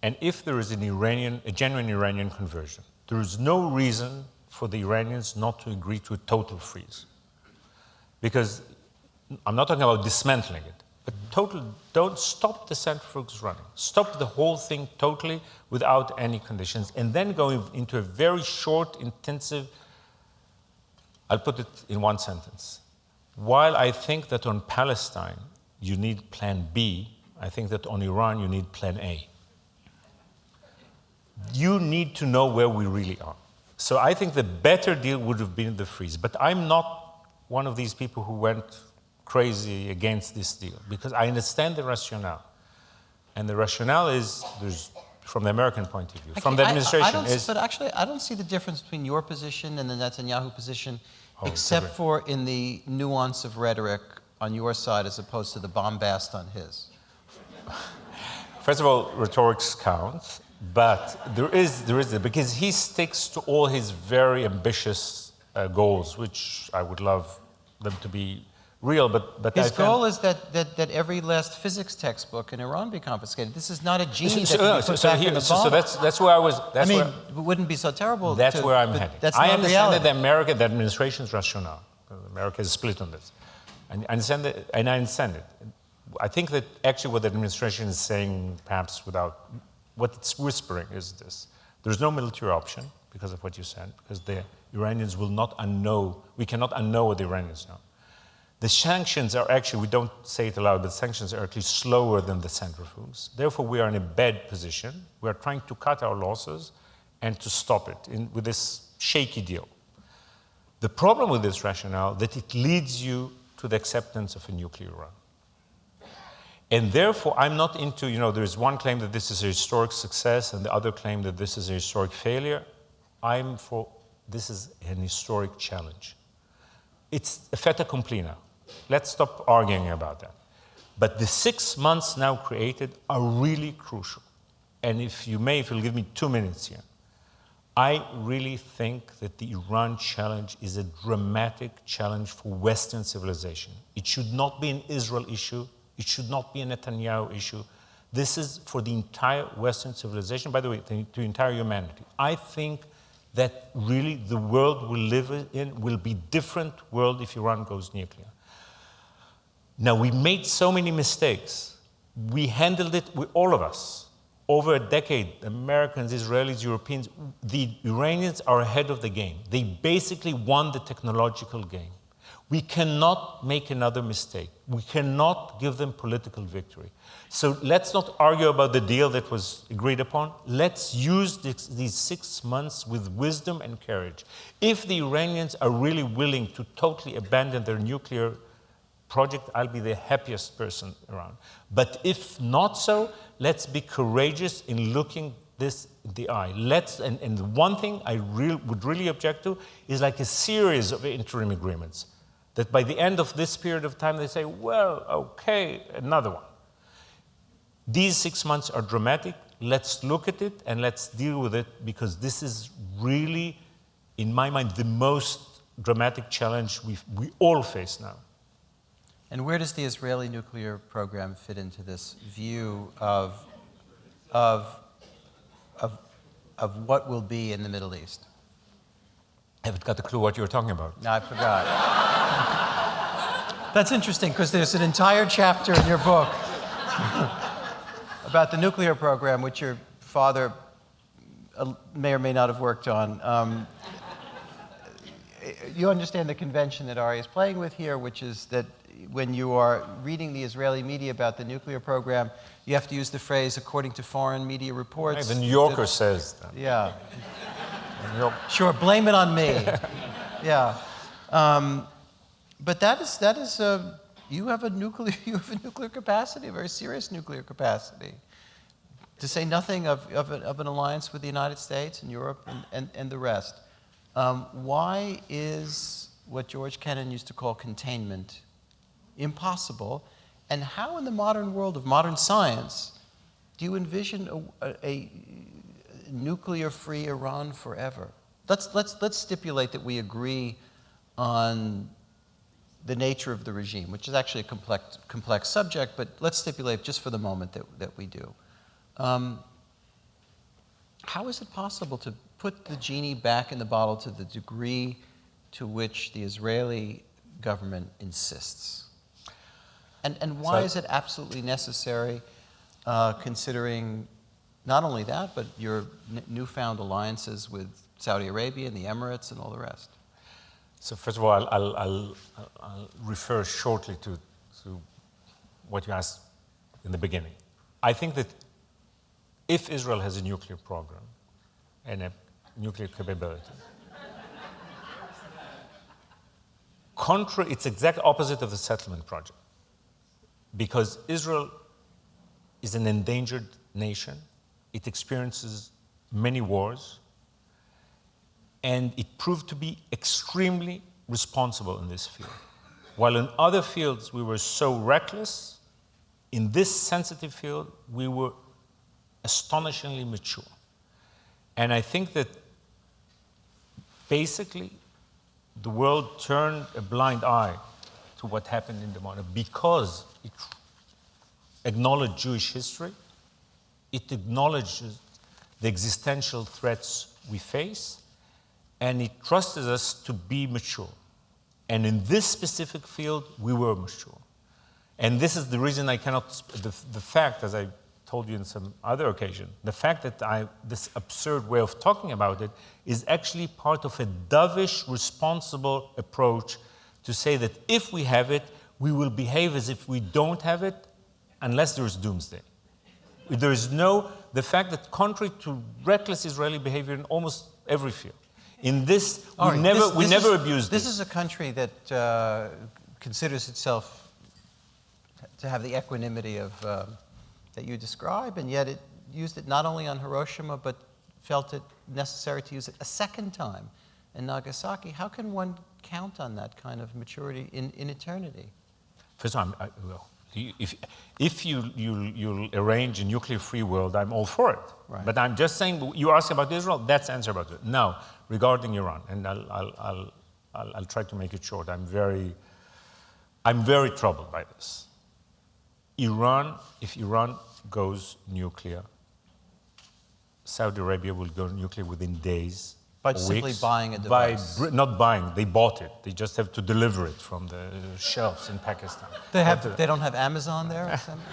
and if there is a genuine Iranian conversion, there is no reason for the Iranians not to agree to a total freeze. Because I'm not talking about dismantling it, but don't stop the centrifuges running. Stop the whole thing totally without any conditions, and then go into a very short, intensive, I'll put it in one sentence. While I think that on Palestine you need plan B, I think that on Iran you need plan A. You need to know where we really are. So I think the better deal would have been the freeze. But I'm not one of these people who went crazy against this deal, because I understand the rationale. And the rationale is, from the American point of view, from the administration But actually, I don't see the difference between your position and the Netanyahu position, except different. for in the nuance of rhetoric on your side as opposed to the bombast on his. First of all, rhetorics count, but there is because he sticks to all his very ambitious goals, which I would love them to be real, but his goal is that every last physics textbook in Iran be confiscated. This is not a genie that can be put back in the bomb. So that's where I was. It wouldn't be so terrible. That's where I'm heading. That's I not understand reality. the administration's rationale. America is split on this, and I understand it. I think that actually what the administration is saying, perhaps without what it's whispering, is this: there's no military option because of what you said, because the Iranians will not unknow. We cannot unknow what the Iranians know. The sanctions are actually, we don't say it aloud, but sanctions are actually slower than the centrifuges. Therefore, we are in a bad position. We are trying to cut our losses and to stop it with this shaky deal. The problem with this rationale, that it leads you to the acceptance of a nuclear Iran. And therefore, I'm not into, there is one claim that this is a historic success and the other claim that this is a historic failure. I'm for, this is an historic challenge. It's a fait accompli now. Let's stop arguing about that. But the 6 months now created are really crucial. And if you'll give me 2 minutes here, I really think that the Iran challenge is a dramatic challenge for Western civilization. It should not be an Israel issue. It should not be a Netanyahu issue. This is for the entire Western civilization, by the way, the entire humanity. I think that really the world we live in will be different world if Iran goes nuclear. Now, we made so many mistakes. We handled it, all of us, over a decade, Americans, Israelis, Europeans. The Iranians are ahead of the game. They basically won the technological game. We cannot make another mistake. We cannot give them political victory. So let's not argue about the deal that was agreed upon. Let's use these 6 months with wisdom and courage. If the Iranians are really willing to totally abandon their nuclear project, I'll be the happiest person around. But if not so, let's be courageous in looking this in the eye. And the one thing I would really object to is like a series of interim agreements. That by the end of this period of time, they say, well, okay, another one. These 6 months are dramatic. Let's look at it and let's deal with it, because this is really, in my mind, the most dramatic challenge we all face now. And where does the Israeli nuclear program fit into this view of what will be in the Middle East? I haven't got a clue what you were talking about. No, I forgot. That's interesting, because there's an entire chapter in your book about the nuclear program, which your father may or may not have worked on. You understand the convention that Ari is playing with here, which is that when you are reading the Israeli media about the nuclear program, you have to use the phrase, according to foreign media reports. The New Yorker says that. Yeah. Sure, blame it on me. Yeah. But that is you have a nuclear capacity, a very serious nuclear capacity. To say nothing of an alliance with the United States and Europe and the rest. Why is what George Kennan used to call containment impossible? And how in the modern world of modern science do you envision a nuclear-free Iran forever? Let's stipulate that we agree on the nature of the regime, which is actually a complex subject, but let's stipulate just for the moment that we do. How is it possible to put the genie back in the bottle to the degree to which the Israeli government insists? And why is it absolutely necessary, considering not only that, but your newfound alliances with Saudi Arabia and the Emirates and all the rest? So first of all, I'll refer shortly to what you asked in the beginning. I think that if Israel has a nuclear program and a nuclear capability, it's exact opposite of the settlement project. Because Israel is an endangered nation. It experiences many wars. And it proved to be extremely responsible in this field. While in other fields we were so reckless, in this sensitive field we were astonishingly mature. And I think that basically the world turned a blind eye to what happened in the Manovill because it acknowledged Jewish history, it acknowledges the existential threats we face, and it trusted us to be mature. And in this specific field, we were mature. And this is the reason I cannot, the fact, as I told you in some other occasion, the fact that this absurd way of talking about it is actually part of a dovish, responsible approach to say that if we have it, we will behave as if we don't have it unless there is doomsday. There is the fact that contrary to reckless Israeli behavior in almost every field, in this, we never abused this. This is a country that considers itself to have the equanimity of that you describe, and yet it used it not only on Hiroshima, but felt it necessary to use it a second time in Nagasaki. How can one count on that kind of maturity in eternity? First of all, If you'll arrange a nuclear-free world, I'm all for it. Right. But I'm just saying, you ask about Israel, that's the answer about it. Now, regarding Iran, and I'll try to make it short. I'm very troubled by this. If Iran goes nuclear, Saudi Arabia will go nuclear within days. By simply buying a device. Not buying, they bought it. They just have to deliver it from the shelves in Pakistan. They don't have Amazon there or something?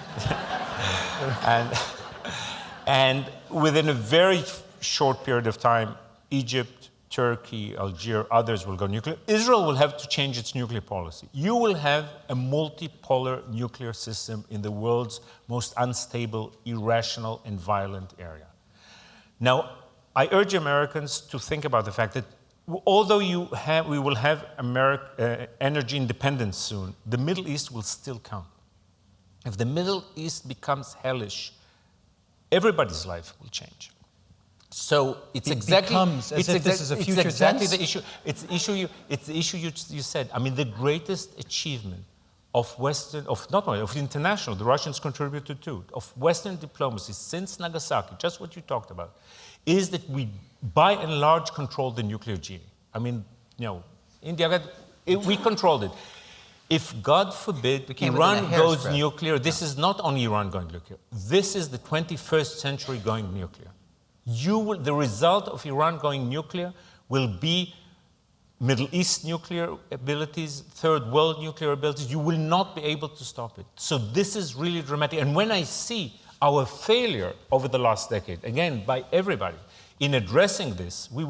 and within a very short period of time, Egypt, Turkey, Algeria, others will go nuclear. Israel will have to change its nuclear policy. You will have a multipolar nuclear system in the world's most unstable, irrational, and violent area. Now, I urge Americans to think about the fact that although we will have energy independence soon, the Middle East will still count. If the Middle East becomes hellish, everybody's life will change. So it's exactly the issue. It's the issue you said. I mean, the greatest achievement of international, the Russians contributed to it, of Western diplomacy since Nagasaki, just what you talked about, is that we, by and large, control the nuclear genie. I mean, India, we controlled it. If, God forbid, Iran goes nuclear, this is not only Iran going nuclear. This is the 21st century going nuclear. The result of Iran going nuclear will be Middle East nuclear abilities, third world nuclear abilities. You will not be able to stop it. So this is really dramatic. And when I see our failure over the last decade, again, by everybody, in addressing this, we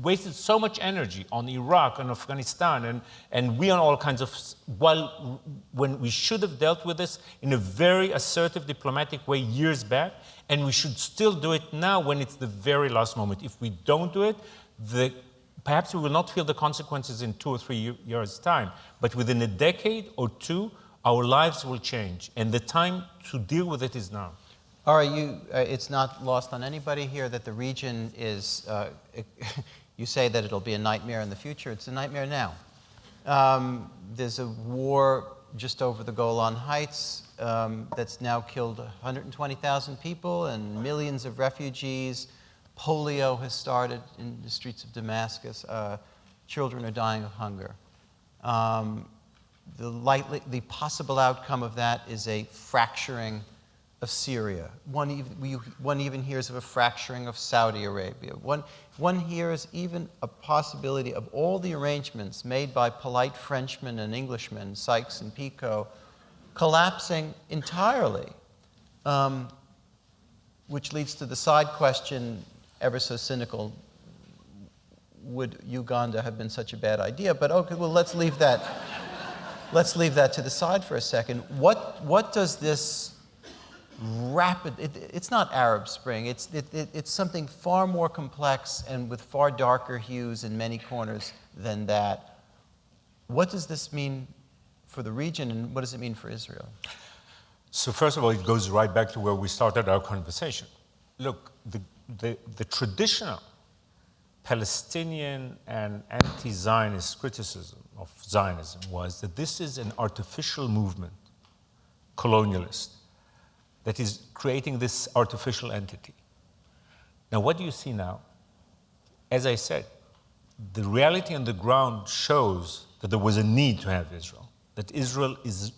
wasted so much energy on Iraq and Afghanistan and we on all kinds of, when we should have dealt with this in a very assertive diplomatic way years back, and we should still do it now when it's the very last moment. If we don't do it, perhaps we will not feel the consequences in 2 or 3 years' time, but within a decade or two, our lives will change, and the time to deal with it is now. Ari, it's not lost on anybody here that the region is, you say that it'll be a nightmare in the future. It's a nightmare now. There's a war just over the Golan Heights that's now killed 120,000 people and millions of refugees. Polio has started in the streets of Damascus. Children are dying of hunger. The possible outcome of that is a fracturing of Syria. One even hears of a fracturing of Saudi Arabia. One hears even a possibility of all the arrangements made by polite Frenchmen and Englishmen, Sykes and Picot, collapsing entirely, which leads to the side question, ever so cynical, would Uganda have been such a bad idea? But okay, well, let's leave that to the side for a second. What does this rapid, it's not Arab Spring, it's something far more complex and with far darker hues in many corners than that. What does this mean for the region, and what does it mean for Israel? So first of all, it goes right back to where we started our conversation. Look, the traditional Palestinian and anti-Zionist criticism of Zionism was that this is an artificial movement, colonialist, that is creating this artificial entity. Now, what do you see now? As I said, the reality on the ground shows that there was a need to have Israel, that Israel is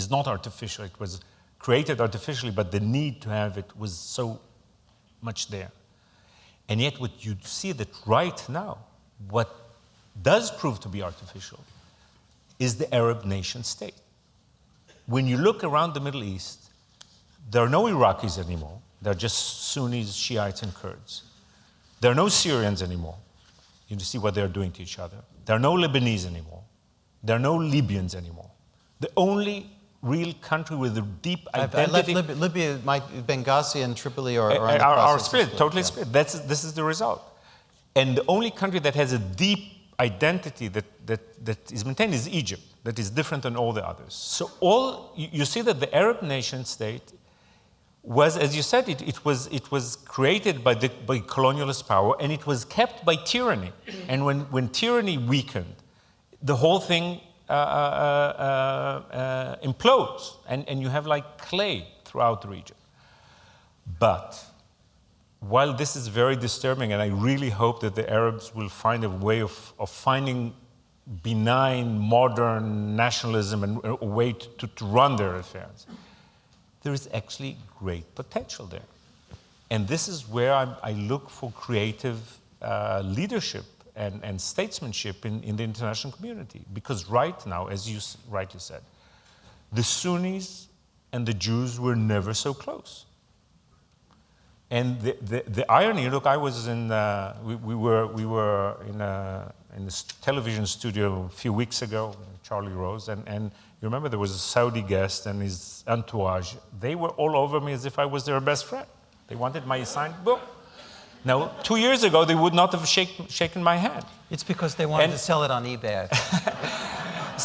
not artificial. It was created artificially, but the need to have it was so much there. And yet what you see that right now, what does prove to be artificial is the Arab nation state. When you look around the Middle East, there are no Iraqis anymore. They're just Sunnis, Shiites, and Kurds. There are no Syrians anymore. You see what they're doing to each other. There are no Lebanese anymore. There are no Libyans anymore. The only real country with a deep identity... Libya, Benghazi and Tripoli are split, totally split. This is the result. And the only country that has a deep identity that is maintained is Egypt, that is different than all the others. So you see that the Arab nation state was, as you said, it was created by colonialist power, and it was kept by tyranny. And when tyranny weakened, the whole thing implodes, and you have like clay throughout the region. But while this is very disturbing, and I really hope that the Arabs will find a way of finding benign, modern nationalism and a way to run their affairs, there is actually great potential there. And this is where I look for creative leadership and statesmanship in the international community. Because right now, as you rightly said, the Sunnis and the Jews were never so close. And the irony, look, I was in, we were in this television studio a few weeks ago, Charlie Rose, and you remember there was a Saudi guest and his entourage. They were all over me as if I was their best friend. They wanted my signed book. Now, 2 years ago, they would not have shaken my hand. It's because they wanted to sell it on eBay.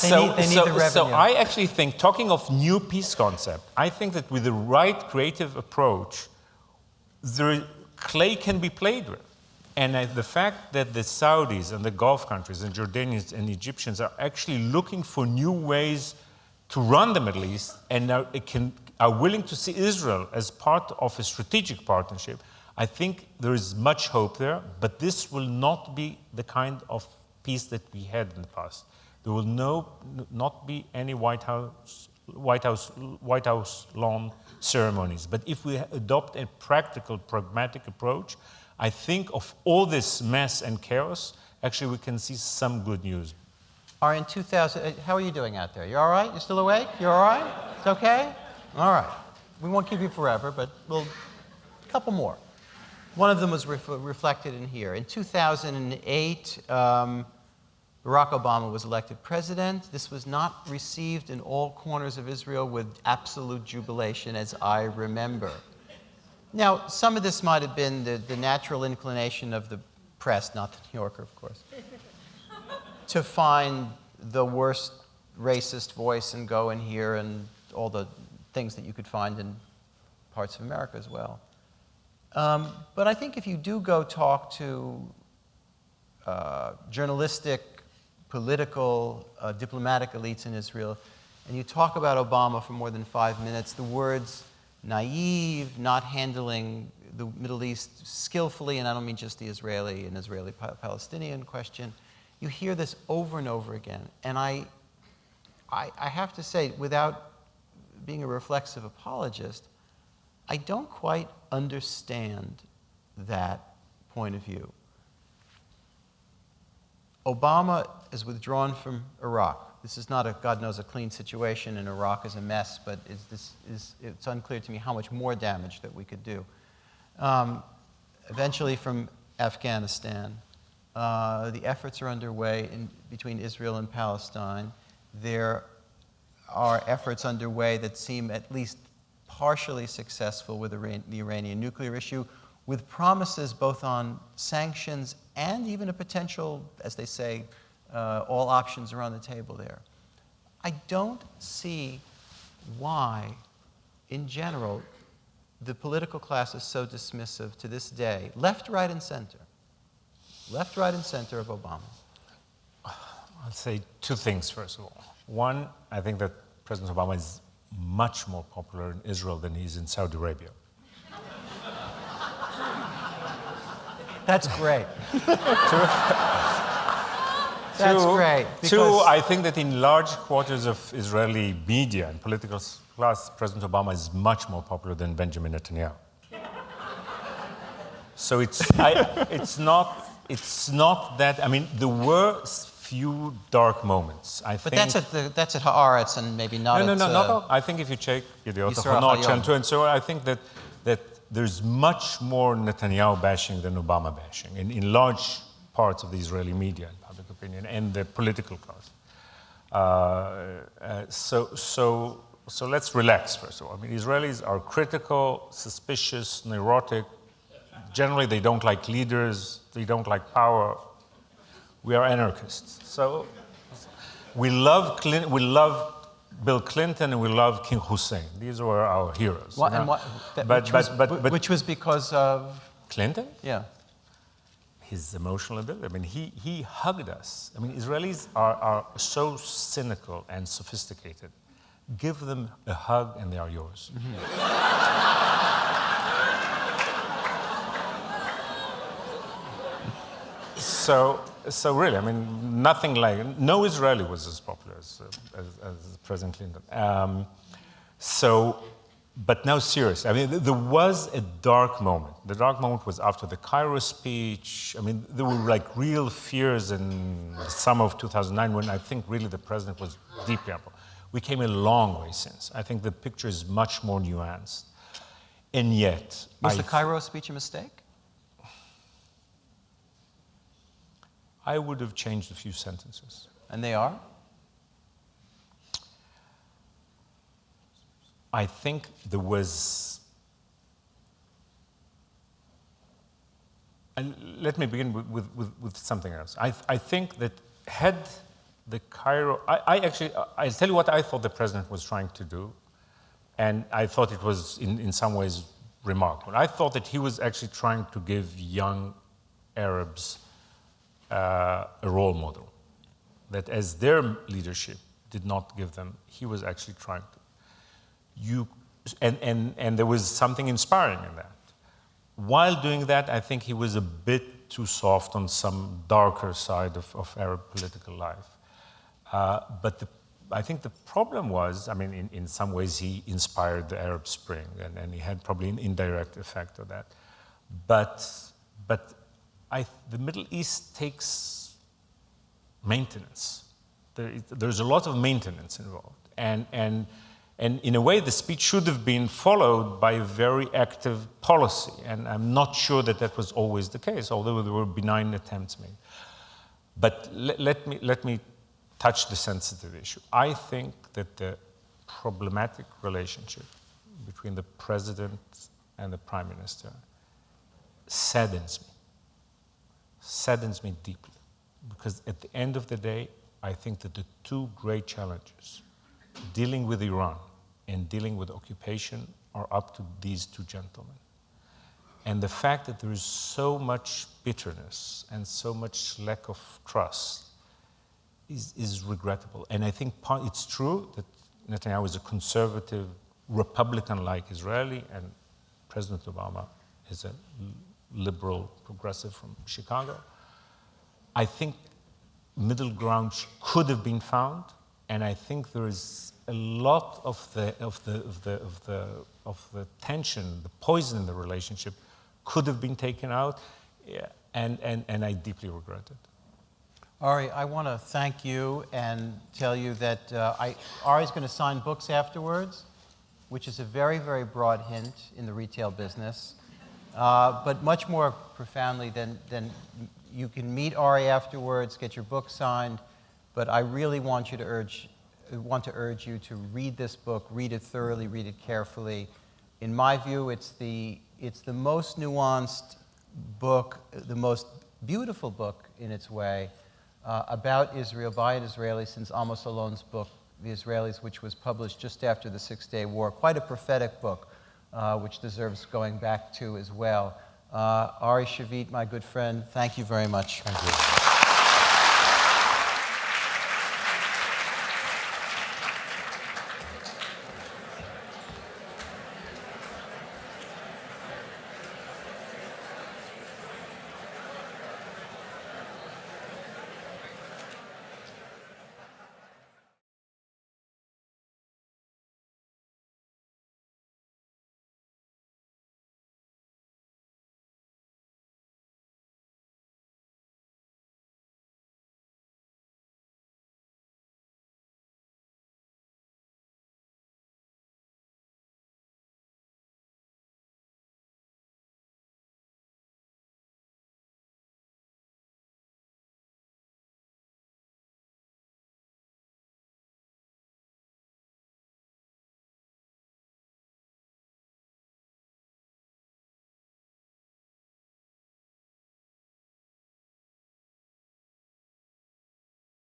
They need the revenue. So I actually think, talking of new peace concept, I think that with the right creative approach, the clay can be played with. And the fact that the Saudis and the Gulf countries and Jordanians and Egyptians are actually looking for new ways to run the Middle East and are willing to see Israel as part of a strategic partnership, I think there is much hope there, but this will not be the kind of peace that we had in the past. There will not be any White House lawn ceremonies. But if we adopt a practical, pragmatic approach, I think of all this mess and chaos, actually we can see some good news. Ari, in 2000, how are you doing out there? You all right? You still awake? You all right? It's okay? All right. We won't keep you forever, but a couple more. One of them was reflected in here. In 2008, Barack Obama was elected president. This was not received in all corners of Israel with absolute jubilation, as I remember. Now, some of this might have been the natural inclination of the press, not the New Yorker, of course, to find the worst racist voice and go in here and all the things that you could find in parts of America as well. But I think if you do go talk to journalistic, political, diplomatic elites in Israel, and you talk about Obama for more than 5 minutes, the words naive, not handling the Middle East skillfully, and I don't mean just the Israeli and Israeli-Palestinian question, you hear this over and over again. And I have to say, without being a reflexive apologist, I don't quite understand that point of view. Obama is withdrawn from Iraq. This is not God knows, a clean situation, and Iraq is a mess, but it's unclear to me how much more damage that we could do. Eventually from Afghanistan, the efforts are underway between Israel and Palestine. There are efforts underway that seem at least partially successful with the Iranian nuclear issue, with promises both on sanctions and even a potential, as they say, all options are on the table there. I don't see why, in general, the political class is so dismissive to this day, left, right, and center of Obama. I'll say two things, first of all. One, I think that President Obama is much more popular in Israel than he is in Saudi Arabia. That's great. That's great. Two, I think that in large quarters of Israeli media and political class, President Obama is much more popular than Benjamin Netanyahu. So it's not that. I mean, there were few dark moments. I think. But that's at Haaretz and maybe not. No. I think if you check and so I think that there's much more Netanyahu bashing than Obama bashing in large parts of the Israeli media and public opinion and the political class. So let's relax first of all. I mean, Israelis are critical, suspicious, neurotic. Generally, they don't like leaders. They don't like power. We are anarchists. So we love Bill Clinton and we love King Hussein. These were our heroes. Which was because of Clinton? Yeah. his emotional ability. I mean, he hugged us. I mean, Israelis are so cynical and sophisticated. Give them a hug and they are yours. So really, I mean, nothing like, no Israeli was as popular as President Clinton. But now seriously, I mean, there was a dark moment. The dark moment was after the Cairo speech. I mean, there were like real fears in the summer of 2009 when I think really the president was deeply unpopular. We came a long way since. I think the picture is much more nuanced. And yet... Was the Cairo speech a mistake? I would have changed a few sentences. And they are? I think there was... And let me begin with something else. I think that had the Cairo... I'll tell you what I thought the president was trying to do, and I thought it was in some ways remarkable. I thought that he was actually trying to give young Arabs a role model, that as their leadership did not give them, he was actually trying to. And there was something inspiring in that. While doing that, I think he was a bit too soft on some darker side of Arab political life. But I think the problem was, I mean, in some ways he inspired the Arab Spring, and he had probably an indirect effect of that. But the Middle East takes maintenance. There's a lot of maintenance involved. And in a way, the speech should have been followed by a very active policy. And I'm not sure that that was always the case, although there were benign attempts made. But let me touch the sensitive issue. I think that the problematic relationship between the president and the prime minister saddens me deeply. Because at the end of the day, I think that the two great challenges, dealing with Iran and dealing with occupation, are up to these two gentlemen. And the fact that there is so much bitterness and so much lack of trust is regrettable. And I think it's true that Netanyahu is a conservative, Republican-like Israeli, and President Obama is a liberal progressive from Chicago. I think middle ground could have been found, and I think there is a lot of the tension, the poison in the relationship, could have been taken out, and I deeply regret it. Ari, I want to thank you and tell you that Ari's going to sign books afterwards, which is a very, very broad hint in the retail business, but much more profoundly than you can meet Ari afterwards, get your book signed, but I really want to urge you to read this book, read it thoroughly, read it carefully. In my view, it's the most nuanced book, the most beautiful book in its way, about Israel by an Israeli since Amos Alon's book, The Israelis, which was published just after the Six-Day War. Quite a prophetic book, which deserves going back to as well. Ari Shavit, my good friend, thank you very much. Thank you.